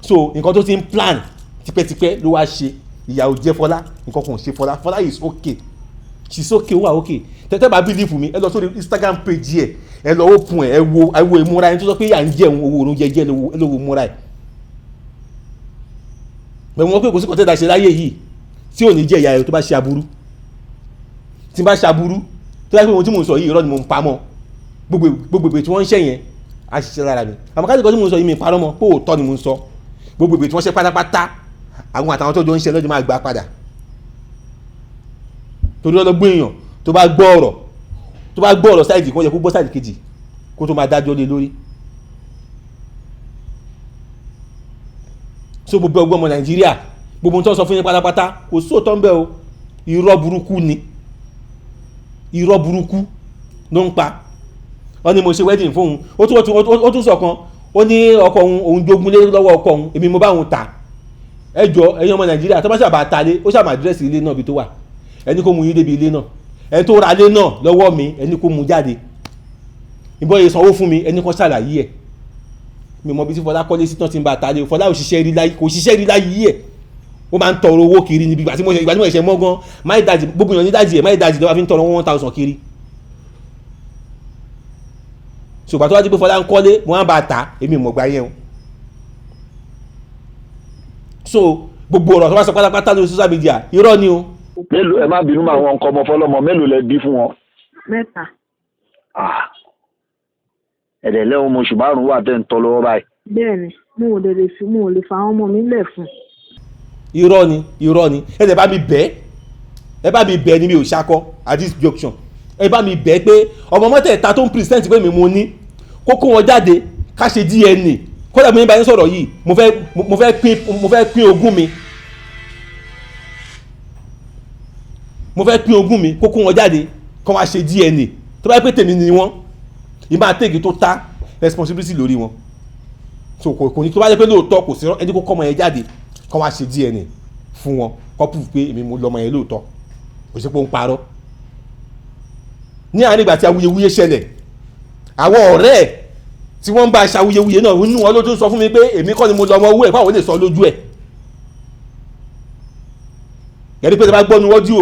so nǹkan tó ti ń plan tipẹ́tipẹ́ ló wá ṣe ìyàwó jẹ́ Fọlá nǹkan kan ò ṣe Fọlá Fọlá is okay she's okay ó wà okay tẹ́tẹ́ bá believe mi ẹ lọ sórí Instagram page yẹ ẹ lọ open ẹ wo ìmúra ẹni tó sọ pé yà ń jẹun owó oorun jẹjẹ ẹ lọ wo ìmúra ẹ bẹ́ẹ̀ wọ́n pé kò sí kọ́tẹ́dà ṣe láyé yìí tí ò ní jẹ́ ìyá rẹ̀ tó bá ṣe aburú tí bá ṣe aburú tó yẹ pé ohun tí mò ń sọ yìí irọ́ ni mò ń pamọ́ gbogbo ìgbè tí wọ́n ń ṣe yẹn á ṣiṣẹ́ lára mi àmọ́ káàdì kan tí mò ń sọ yìí mi parọ́ mọ́ pé òótọ́ ni mò ń sọ gbogbo ìgbè tí wọ́n ṣe pátápátá àwọn àtàwọn tó jọ ń ṣe lọ́jọ́ máa gbà padà torí ọlọ́gbọ́n èèyàn tó bá gbọ́ ọ̀rọ̀ sáìdì kan yẹ kó gbọ́ sáìdì kejì kó tó máa dájọ́ lé lórí. so gbogbo ọgbọ́n ọmọ Nàìjíríà gbogbo ohun tó ń sọ fún yín pátápátá kò sóòótọ́ ń bẹ o irọ́ burúkú ni irọ́ burúkú ló ń pa wọ́n ní mo ṣe wedding fóun ó tún sọ kan ó ní ọkọ òun jogún lé lọ́wọ́ ọkọ òun èmi mo bá òun tà ẹjọ́ ẹ̀yin ọmọ Nàìjíríà tó bá ṣàbà ta lé ó ṣàmà àdírẹ́sì ilé náà bí tó wà ẹni kó mú yín débi ilé náà ẹni tó ra lé náà lọ́wọ́ mi ẹni kó mú jáde ìbọn yìí sanwó fún mi ẹni kan ṣàlàyé ẹ̀ mi mọ bí tí Fọlá kọ́lé sí tán ti ń bá ta lé Fọlá kò ṣiṣẹ́ rí láyé ẹ̀ ó máa ń tọrọ owó kiri níbi ìgbà tí mo ṣe mọ́ gan máì dájì gbogbo èèyàn ní dájì ẹ̀ máì dájì lọ́wọ́ fi ń tọrọ 1,000 kiri ṣùgbọ́n tó wá di pé Fọlá ń kọ́lé mo máa ń bá a ta èmi mọ̀ gbà yẹn o so gbogbo ọ̀rọ̀ tó bá sọ pátápátá lórí social media irọ́ ni o. mélòó ẹ má bínú máa wọn nǹkan ọmọ fọlọmọ mélòó lẹ bí fún wọn. 3. ẹ̀dẹ̀ lẹ́hìn oṣù 5 wà tẹ́ ń tọ́ lọ́wọ́ báyìí. bẹ́ẹ̀ni mo ò lè fa àwọn ọmọ mi lẹ̀ fún. irọ́ ni ẹ bá mi bẹ́ẹ̀ ni mi ò ṣakọ at this junction ẹ bá mi bẹ́ẹ̀ pé ọmọ mọ́tẹ̀ẹ̀ta tó ń present pé mi mo ní kókó wọn jáde ká ṣe DNA kódà mi bá yín sọ̀rọ̀ yìí mo fẹ́ pín ogún mi kó kó wọn jáde kó wá ṣe DNA tó bá yẹ pé tèmi ni wọ́n ìmọ̀ àtẹ̀gì tó ta responsibility lórí wọn so kò ní tó bá yẹ pé lóòótọ́ kò sí ẹni kó kọ́ ọmọ yẹn jáde kó wá ṣe DNA fún wọn kó prove pé èmi mo lọ́mọ yẹn lóòótọ́ kò sí pé ó ń parọ́ ní àárín ìgbà tí awuyewuye ṣẹlẹ̀ àwọn ọ̀rẹ́ ẹ̀ tí wọ́n ń bá aṣàwuyewuye náà nínú wọn ló tún sọ fún mi pé èmi kọ́ ni mo lọ́mọ owó ẹ̀ fáwọn lè sọ lójú ẹ̀ yẹ́nì pé tí a bá gbọ́ nu ọ́díò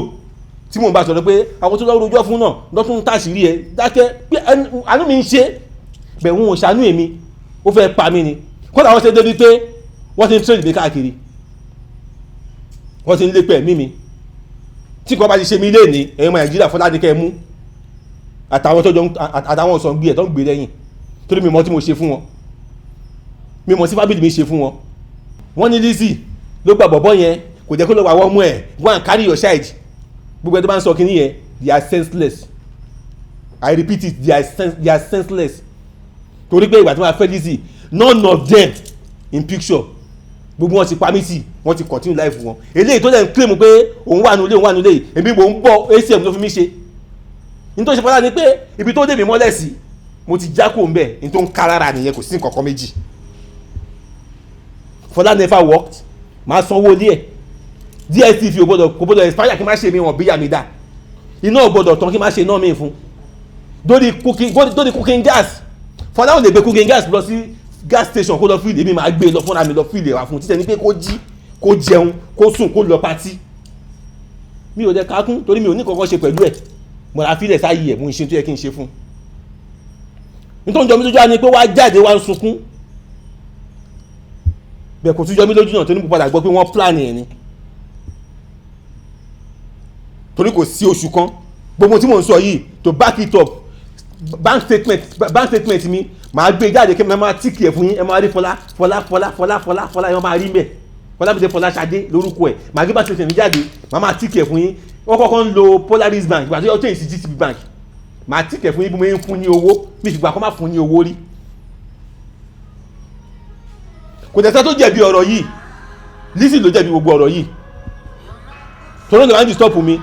tí mò ń bá sọ̀rọ̀ pé àwọn tó lọ́wọ́ rojọ́ fún náà lọ́tún tàṣírí ẹ̀ dákẹ́ pé àánú mi ń ṣe bẹ̀ wọn ò ṣàánú èmi ó fẹ́ pa mí ni kódà wọ́n ṣe débi pé wọ́n ti ń tírèdì mi káàkiri wọ́n ti ń lépe ẹ̀mí mi tí kò bá ti ṣe mí lé ní ẹ̀yìn ọmọ Nàìjíríà Fọládékẹ́ mú àtàwọn ọ̀sán gbé ẹ̀ tó ń gbé lẹ́yìn torí mi mọ̀ tí mo ṣe fún wọn mi mọ̀ sí fábílì mi ṣe fún wọn wọ́n ní Lizzy ló gba bọ̀bọ̀ yẹn kò jẹ́ kó lọ wà wọ́n mú ẹ̀ go and carry your child gbogbo ẹ̀ tó bá ń sọ kínní yẹn they are senseless I repeat it they are senseless torí pé ìgbà tí wọ́n fẹ́ Lizzy none of them in picture gbogbo wọn ti pa mí sí wọn ti continue life wọn eléyìí tó dẹ̀ ń claim pé òun wà nulẹ̀ èmi mò ń bọ̀ ACM ló fi mí ṣe nítorí ṣe fọlá ni pé ibi tó dé mi mọ́lẹ̀ sí mo ti já kó ń bẹ̀ ní tó ń ká lára nìyẹn kò sí nǹkan kan méjì Fọlá never worked máa sanwó ilé ẹ̀ DSTV kò gbọ́dọ̀ expire kí n má ṣe mi wọ̀n bí yàmi dá iná ò gbọ́dọ̀ tán kí n má ṣe iná mi fún dórí cooking gas Fọlá ò lè gbé cooking gas lọ sí gas station kó lọ fíìlì èmi máa gbé lọ fúnra mi lọ fíìlì wá fún títẹ̀ ní pé kó jí kó jẹun kó sùn kó lọ patí mi ò dẹ̀ kákún torí mi ò ní kankan ṣe pẹ̀lú ẹ̀ mo ra fílẹ̀ sáyé ẹ̀ mo ń ṣe tó yẹ kí n ṣe fún nítorí jọ mi lójú á ní pé wá jáde wá ń sunkún bẹ́ẹ̀ kò tún jọ mi lójú náà tó ní padà gbọ́ pé wọ́n plan ẹ̀ ni torí kò sí oṣù kan gbogbo tí mò ń sọ yìí to back it up bank statement mi màá gbé jáde kí ẹ máa tíkì ẹ̀ fún yín ẹ máa rí Fọlá ẹ máa rí mbẹ̀ Fọlá bí ṣe Fọlá Ṣadé lórúkọ ẹ̀ màá gbé bank statement mi jáde màá máa tíkì ẹ̀ fún yín wọ́n kọ́kọ́ ń lo Polaris Bank ìgbà tó yọ change sí GTB Bank màá tíkì ẹ̀ fún yín bí mo ń fún ní owó mi ìgbà kan má fún ní owó rí kò tẹ̀sán tó jẹ̀bi ọ̀rọ̀ yìí Lizzy ló jẹ̀bi gbogbo ọ̀rọ̀ yìí torí ọ̀nà máa ń disturb mi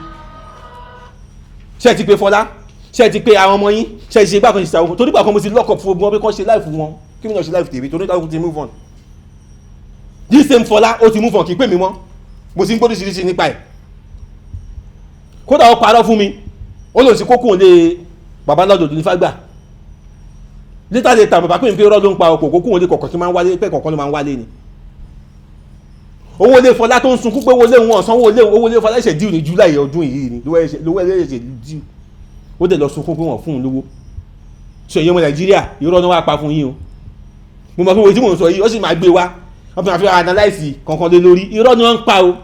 ṣé ẹ ti pè Fọlá ṣé ẹ ti pè àwọn ọmọ yín ṣé ẹ ti ṣe gbàkan ṣe ṣàwọn torí gbàkan mo ti lock up fún wọn pé kán ṣe life wọn kí mi náà ṣe life tèmi torí ìdáwó ti move on this same Fọlá ó ti move on kì í pè mí mọ́ mo ti ń gbódì ṣiríṣi nípa ẹ̀ kódà ó parọ́ fún mi ó lòun sí kókó lé bàbá lọ́dọ̀ ní fágbà létà lè ta bàbá pé n pé rọ́ ló ń pa ọkọ̀ kókó wọn lé kọ̀ọ̀kan tí máa ń wálé pẹ́ kọ̀ọ̀kan ló máa ń wálé ni owó lé Fọlá tó ń sunkún pé owó lé wọn sanwó owó lé Fọlá ṣẹ̀ díù ní July ọdún yìí ni lówó ẹ̀ṣẹ̀ díù ó dẹ̀ lọ sunkún pé wọ́n fún un lówó ṣe èyí ọmọ Nàìjíríà irọ́ ni wọ́n á pa fún yín o mo mọ̀ pé wo tí mò ń sọ yìí ó sì máa gbé wá wọ́n fi máa fi analyse kankan lé lórí irọ́ ni wọ́n ń pa o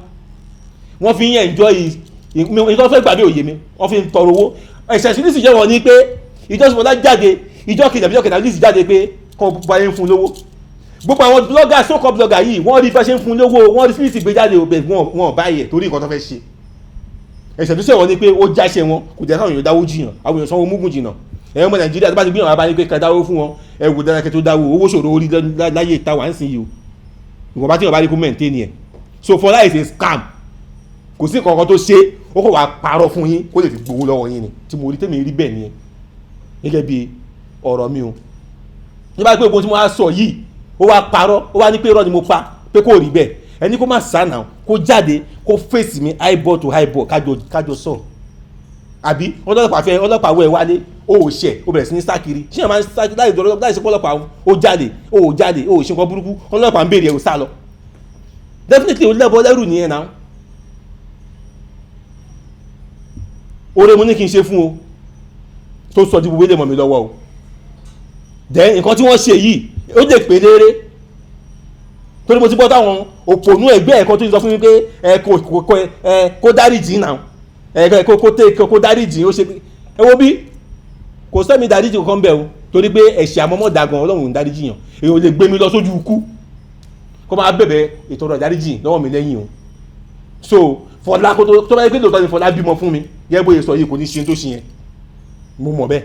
wọ́n fi ń enjoy ìtọ́ fẹ́ gbàgbé òye mi wọ́n fi ń tọrọ owó ẹ̀sẹ̀ sí Lizzy jẹ́ wọ́n ní pé ìjọ Fọlá jáde ìjọ kejì Lizzy jáde pé kọ́ báyé ń fún lówó gbogbo àwọn blogger so-called blogger yìí wọ́n rí fẹ́ ṣe ń fún lówó wọ́n rí Lizzy gbé jáde wọn báyẹ̀ torí nǹkan tó fẹ́ ṣe ẹ̀sẹ̀ tó ṣẹ̀wọ́n ní pé ó jáṣẹ́ wọn kò jẹ́ káwọn èèyàn dáwó jìyàn àwọn èèyàn sanwó múgùn jìyàn ẹ̀yọ́ ọmọ Nàìjíríà tó bá ti gbìyànjú àbá ní pé ká dáwó fún wọn ẹ̀wù dára kẹ́ tó dáwó owó ṣòro orí láyé ìta wà ń sìn yìí o ìwọ̀n bá tí wọ́n bá rí kó maintain ẹ̀ so Fọlá is a scam kò sí nǹkan kan tó ṣe ó kò wá parọ́ fún yín kó lè fi gbowó lọ́wọ́ yín ni tí mo rí tèmi rí bẹ́ẹ̀ nìyẹn gẹ́gẹ́ bí ọ̀rọ̀ mi o ní bá pé ogun tí mo wá sọ yìí ó wá parọ́ ó wá ní pé irọ́ ni mo pa pé kò rí bẹ́ẹ̀ ẹni kó má sànà kó jáde kó fèsì mi eyeball to eyeball kájọ sọ àbí ọlọ́pàá wẹ̀ wálé ó ò ṣẹ̀ ó bẹ̀rẹ̀ sí ní sákiri ṣé ẹ̀ máa ń sákiri láì ṣe pọ́lọ́pàá ó jáde ó ò ṣe nǹkan burúkú ọlọ́pàá ń béèrè ẹ̀ ò sá lọ definitely ó lẹ́bọ̀ lẹ́rù nìyẹn náà oore mo ní kí n ṣe fún o tó sọ di gbogbo ilé mọ̀ mi lọ́wọ́ o then nǹkan tí wọ́n ṣe yìí ó lè pè léré torí mo ti gbọ́ táwọn òpònú ẹgbẹ́ ẹ̀kọ́ tó ń sọ fún mi pé kó dáríjì náà kó dáríjì ó ṣe ẹ wo bí kò sẹ́mi dáríjì kankan bẹ́ẹ̀ o torí pé ẹ̀ṣẹ̀ àmọ́mọ́ dagan Ọlọ́run ń dáríjì yàn èyí ò lè gbé mi lọ sójú ikú kó máa bẹ̀bẹ̀ ìtọrọ ìdáríjì lọ́wọ́ mi lẹ́yìn o so Fọlá kó tó bá yẹ pé lóòótọ́ ni Fọlá bímọ fún mi yẹ bóyá sọ yìí kò ní ṣe tó ṣe yẹn mo mọ̀ bẹ́ẹ̀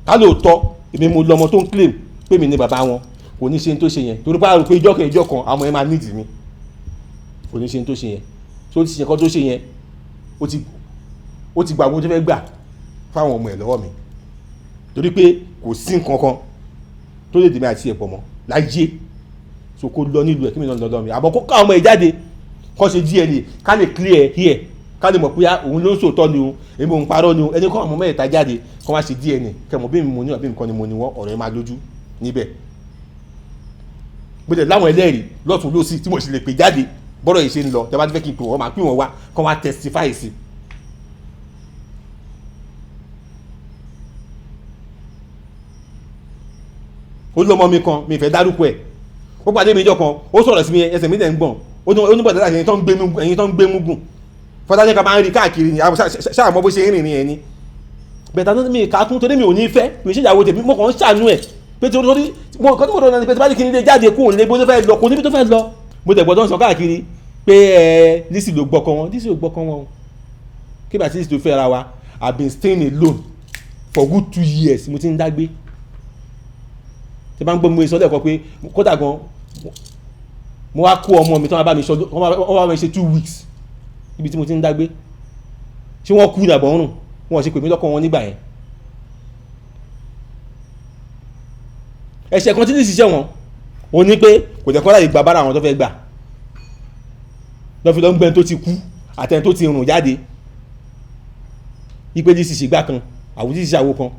ká lóòótọ́ èmi mo lọ́mọ tó ń claim pé mi ní bàbá wọn kò ní ṣe tó ṣe yẹn torí pé àrò pé ìjọ kan àwọn ẹ̀ máa nídìí mi kò ní ṣe tó ṣe yẹn tó ti ṣe nǹkan tó ṣe yẹn ó ti gbà owó tó fẹ́ gbà fáwọn ọmọ ẹ̀ lọ́wọ́ mi torí pé kò sí nǹkan kan tó lè dèmi àti ẹ̀pọ̀ mọ́ láyé so kó lọ nílùú ẹ̀ kí mi lọ lọ́dọ̀ mi àbọ̀ kó ká ọmọ ẹ̀ jáde kó ṣe DNA ká lè clear here ká lè mọ̀ pé òun ló ń sòótọ́ ni o èmi òun parọ́ ni o ẹni kọ́ ọmọ mẹ́ta jáde kó wá ṣe DNA kẹmọ̀ bí mi mo ní ọ̀bí mi kan ni mo ní wọ́n ọ̀rọ̀ ẹ̀ máa lójú níbẹ̀ bó tẹ̀ láwọn ẹlẹ́rìí lọ́tún lọ́sí tí mo sì lè pè jáde bọ́rọ̀ yìí ṣe ń lọ tẹ́ bá ti fẹ́ kí n pè wọ́n máa pín wọn wá kó wá testify sí. ó lọ́mọ mi kan mi fẹ́ dárúkọ ẹ̀ ó pàdé mi ìjọ kan ó sọ̀rọ̀ sí mi ẹsẹ̀ mi dẹ̀ ń gbọ̀n ó ní bọ̀dá ẹ̀yin tó ń gbé mugun fọdá ní ká máa ń rí káàkiri ní ṣáà mọ́ bó ṣe ń rìn ní ẹni bẹ̀tà tó mi kà kún torí mi ò ní fẹ́ mi ṣe ìyàwó tèmi mo kàn ń ṣàánú ẹ̀ pé torí mo kàn tó mọ̀ lọ́nà pé tí bá ní kí n lè jáde kó lè bó tó fẹ́ lọ kó níbi tó fẹ́ lọ mo tẹ̀ gbọ́dọ̀ sọ káàkiri pé Lizzy ló gbọ́kàn wọn Lizzy ló gbọ́kàn wọn kí bàtí Lizzy tó fẹ́ ra wa I been staying alone for good 2 years mo ti ń dágbé tí bá ń gbọ́ mi sọ lẹ́ẹ̀kọ́ pé kódà gan mo wá kó ọmọ mi tí wọ́n bá mi ṣe 2 weeks níbi tí mo ti ń dágbé ṣé wọ́n kú ìdàbọ̀ ọ̀run wọ́n ṣe pè mí lọ́kọ̀ wọn nígbà yẹn ẹ̀ṣẹ̀ kan tí Lizzy ṣiṣẹ́ wọn ó ní pé kò jẹ́ kọ́ láyé gba bára àwọn tó fẹ́ gbà lọ́fi lọ́n gbẹ́ni tó ti kú àtẹni tó ti rùn jáde ipe Lizzy ṣègbà kan àwọn Lizzy ṣàwó kan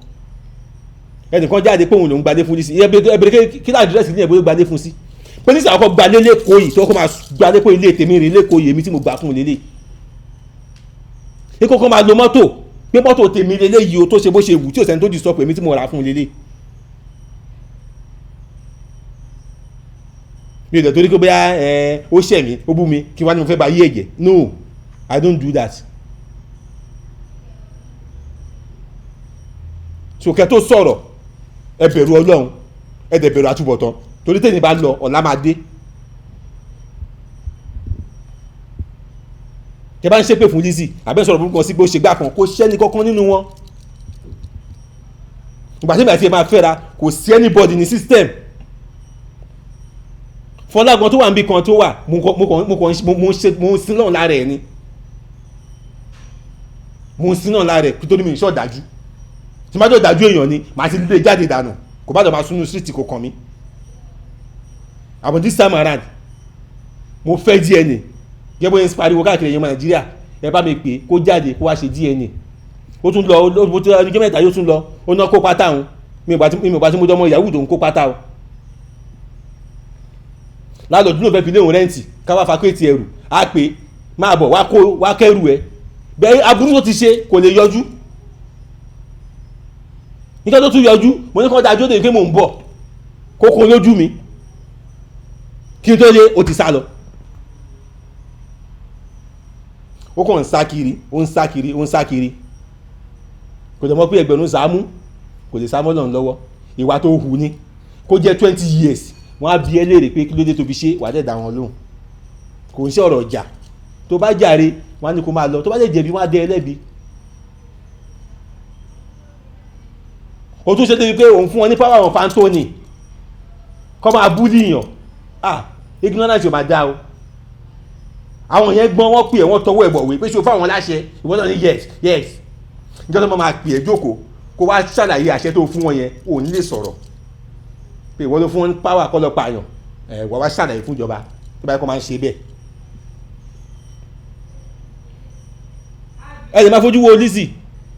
ẹnìkan jáde pé òun lòún gbadé fún Lizzy ẹbẹ̀rẹ̀ kí láàdírẹ́sì ní ẹ̀bùrẹ́ gbadé fún sí pé Lizzy àkọ́kọ́ gbalé lẹ́kọ̀ọ́ yìí tó kọ́ máa gbadé pé ilé tèmi rè lẹ́kọ̀ọ́ yìí èmi tí mo gbà fún lélẹ̀ ní kókó máa lo mọ́tò pé mọ́tò tèmi lélẹ̀ yìí o tó ṣe bó ṣe wù tí ò sẹ́ni tó di sọ́pù èmi tí mo rà fún lélẹ̀ mi ò dẹ̀ torí pé bóyá ó ṣẹ̀ mí ó bú mi kí wá ní mo fẹ́ bá yí ẹ̀jẹ̀ no I don't do that so kẹ́ tó sọ̀rọ̀ ẹ bẹ̀rù Ọlọ́run ẹ dẹ̀ bẹ̀rù àtúbọ̀tán torí tẹ́ni bá lọ ọ̀la máa dé tẹ́ bá ń ṣépè fún Lizzy àbẹ́ sọ̀rọ̀ burúkú kan sí pé ó ṣe gbà kan kò ṣẹ́ni kankan nínú wọn ìgbà tí ìgbà tí ẹ máa fẹ́ra kò sí anybody ní system Fọlágan tó wà níbi kan tó wà mo ń sin náà lára ẹ̀ ni mo ń sin náà lára ẹ̀ kí tó ní mi ìṣọ́ dájú tí má jọ dájú èèyàn ni màá ti lè jáde dànù kò bá jọ máa súnú street kò kàn mí àbọ̀ this time around mo fẹ́ DNA gẹ́gẹ́ bó ń pariwo káàkiri èèyàn Nàìjíríà ẹ bá mi pè kó jáde kó wá ṣe DNA ó tún lọ ó tún lọ ní gẹ́mẹ̀ta yóò tún lọ ó ná kó pátá òun mi ò bá tí mo jọmọ Yahoo tó ń kó pátá o lálọ́dún náà fẹ́ fi léhùn rẹ́ǹtì káwá fakéètì ẹrù á pè máa bọ̀ wá kẹ́rù ẹ bẹ́ẹ̀ aburú tó ti ṣe kò lè yọjú nígbà tó tún yọjú mo ní kọ́ dájú òde pé mò ń bọ̀ kókó lójú mi kí n tó dé ó ti sá lọ ó kàn ń sá kiri ó ń sá kiri ó ń sá kiri kò jẹ́ mọ́ pé ẹgbẹ̀rún sàámú kò lè sá mọ́ lọ́n lọ́wọ́ ìwà tó hù ní kó jẹ́ 20 years wọ́n á bi ẹ́ léèrè pé kí ló dé tó fi ṣe wà á dẹ̀ dá wọn lóhùn kò ń ṣe ọ̀rọ̀ ọjà tó bá jàre wọ́n á ní kó máa lọ tó bá dẹ̀ jẹ̀bi wọ́n á dẹ́ ẹ lẹ́bi o tún ṣe débi pé òun fún wọn ní power of Anthony kọ́ máa búlì yàn ignorance yóò máa dá o àwọn yẹn gbọ́n wọ́n pè ẹ́ wọ́n tọwọ́ ẹ̀ bọ̀wé pé ṣe o fáwọn láṣẹ ìwọ́n náà ní yes níjọ́ tó máa pè ẹ́ jókòó kó wá ṣàlàyé àṣẹ tó fún wọn yẹn ò ní lè sọ̀rọ̀ pé ìwọ́n ló fún wọn ní power kọ́ lọ pààyàn wọ́n wá ṣàlàyé fún ìjọba tó bá yẹ kó máa ń ṣe bẹ́ẹ̀. ẹ lè máa fojú wo Lizzy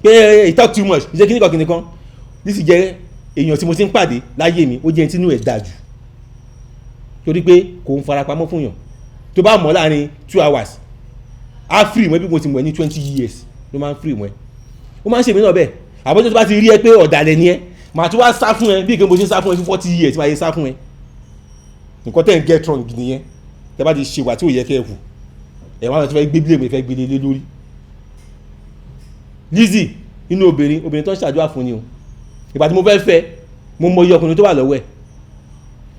pé he talk too much ìṣe kíníkan kíníkan Lizzy jẹ́ èèyàn tí mo ti ń pàdé láyé mi ó jẹ́ tínú ẹ̀ dájú torí pé kò ń farapamọ́ fún yàn tó bá mọ̀ láàrin 2 hours á free mọ́ bí mo ti mọ̀ ẹ́ ní 20 years ló máa ń free mọ́ ẹ́ ó máa ń ṣe mí náà bẹ́ẹ̀ àbọ̀jọ́ tó bá ti rí ẹ pé ọ̀dàlẹ̀ ni ẹ màá tún wá sá fún ẹ bí ìgbé mo ṣe ń sá fún ẹ fún 40 years máa yẹ sá fún ẹ nǹkan tẹ́ ń get wrong nìyẹn tẹ́ bá ti ṣe wà tí ò yẹ kẹ́ ẹ hù ẹ̀ wọ́n á ti fẹ́ gbé blame fẹ́ gbélé lé lórí Lizzy inú obìnrin tó ń ṣàdúrà fún ni o ìgbà tí mo fẹ́ fẹ́ mo mọ iye ọkùnrin tó wà lọ́wọ́ ẹ̀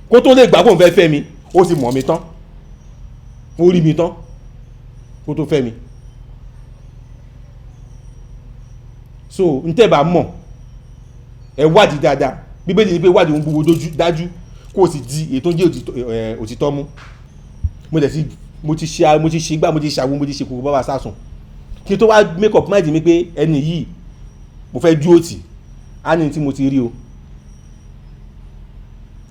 kó tó lè gbà kó n fẹ́ fẹ́ mi ó sì mọ̀ mi tán ó rí mi tán kó tó fẹ́ mi so n tẹ́ bá mọ̀ ẹ wádìí dáadáa bíbélì ni pé wádìí ohun gbogbo dájú kó o sì di èyí tó ń jẹ́ òtítọ́ mú. Mo ti ṣe gbá mo ti ṣàwo mo ti ṣe kókó bàbá sásùn kí n tó wá make up mind mi pé ẹni yìí mo fẹ́ dúró tì á ní tí mo ti rí o.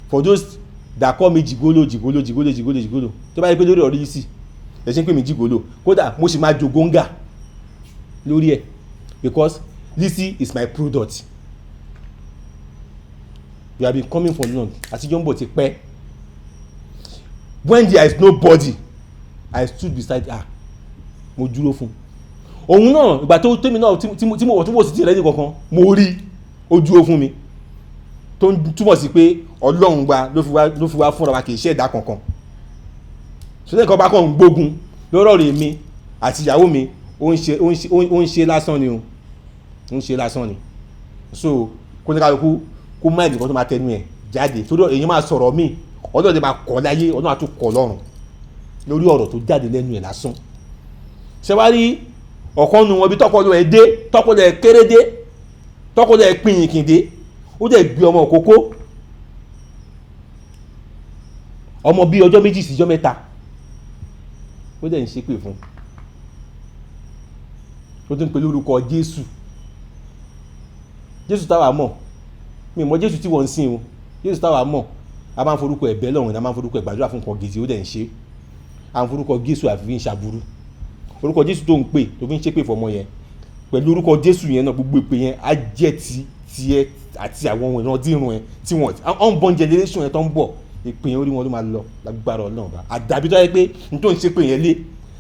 For those that call me jigolo tó bá yẹ pé lórí ọ̀rọ̀ yìí sì ẹ ṣe ń pè mí jigolo kódà mo sì máa jogóńgà lórí ẹ̀ because Lizzy is my product. We have been coming for long àtijọ́ ń bọ̀ ti pẹ́. When there is nobody I stood beside her mo dúró fún òun náà ìgbà tó tèmi náà tí mo wọ̀ tó wò sí ti rẹ́ ní kankan mo rí ó dúró fún mi tó ń túmọ̀ sí pé Ọlọ́run gba ló fi wá fúnra wa kì í ṣe ẹ̀dá kankan. Ṣùgbọ́n nǹkan bá kàn ń gbógun lọ́rọ̀ rẹ̀ mi àti ìyàwó mi ó ń ṣe lásán ni o ń ṣe lásán ni. So kó ní kálukú kó má ìdìkan tó máa tẹnu ẹ̀ jáde torí èyí máa sọ̀rọ̀ míì Ọlọ́run máa kọ̀ láyé Ọlọ́run á tún kọ̀ lọ́run lórí ọ̀rọ̀ tó jáde lẹ́nu ẹ̀ lásán. Ṣé wá rí ọ̀kan nu wọn bí tọ́kọ̀lọ́ ẹ̀ dé tọ́kọ̀lọ́ ẹ̀ kéré dé tọ́kọ̀lọ́ ẹ̀ pinyìnkìn dé ó dẹ̀ gbé ọmọ òkókó ọmọ bíi ọjọ́ méjì síjọ́ mẹ́ta ó dẹ̀ ń ṣépè fún ó tún ń pè lórúkọ Jésù táwa mọ̀ mi mọ̀ Jésù tí wọ́n ń sìn o Jésù táwa mọ̀ a máa ń forúkọ ẹ̀bẹ̀ lọ́run a máa ń forúkọ ẹ̀gbàdúrà fún nǹkan gidi ó dẹ̀ ń ṣe à ń forúkọ Jésù àfi fi ń ṣàbúrú orúkọ Jésù tó ń pè tó fi ń ṣépè fọmọ yẹn pẹ̀lú orúkọ Jésù yẹn náà gbogbo ìpè yẹn á jẹ́ tiẹ̀ àti àwọn ohun ìran dírun ẹ̀ tí wọ́n unborn generation yẹn tó ń bọ̀ ìpè yẹn orí wọn ló máa lọ lágbára Ọlọ́run bá àdàbí tó yẹ pé n tó ń ṣépè yẹn lé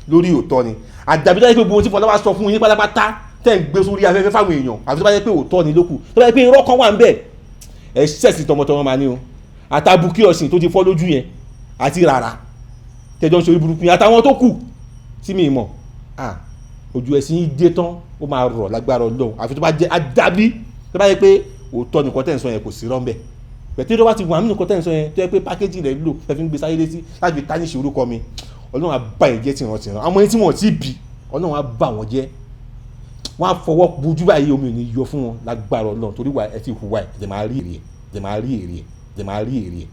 lórí òótọ́ ni àdàbí tó yẹ pé gbogbo tí fọlọ́wà sọ fún yín pátápátá tẹ̀ ń gbé sórí afẹ́fẹ́ fáwọn èèyàn àfi tó bá yẹ pé òótọ́ ni lókù tó bá yẹ pé irọ́ kan wà ń bẹ̀ ẹ̀ ṣẹ̀sì tọmọtọmọ máa ní o àtàbùkí ọ̀sìn tó ti fọ́ lójú yẹn àti rárá tẹjọ́ ń ṣe orí burúkú yẹn àtàwọn tó kù tí mi mọ̀ ojú ẹ̀sìn yìí dé tán ó máa rọ̀ lágbára Ọlọ́run àfi tó bá jẹ́ àdàbí tó bá yẹ pé òótọ́ nìkan tẹ̀ ń sọ yẹn kò sí rọ́ńbẹ̀ bẹ̀tẹ́ tó bá ti wà nínú nǹkan tẹ̀ ń sọ yẹn tó yẹ pé pákéjì rẹ̀ lò ẹ fi ń gbé sáyé létí láti fi tánìṣe orúkọ mi Ọlọ́run á bá yẹn jẹ́ tìrantìran àwọn ẹni tí wọ́n ti bì Ọlọ́run á bá wọn jẹ́ wọ́n á fọwọ́ bojú báyìí omi ò ní yọ fún wọn lágbára Ọlọ́run torí wà ẹ ti hùwà ẹ̀ ẹ̀ máa rí èrè ẹ̀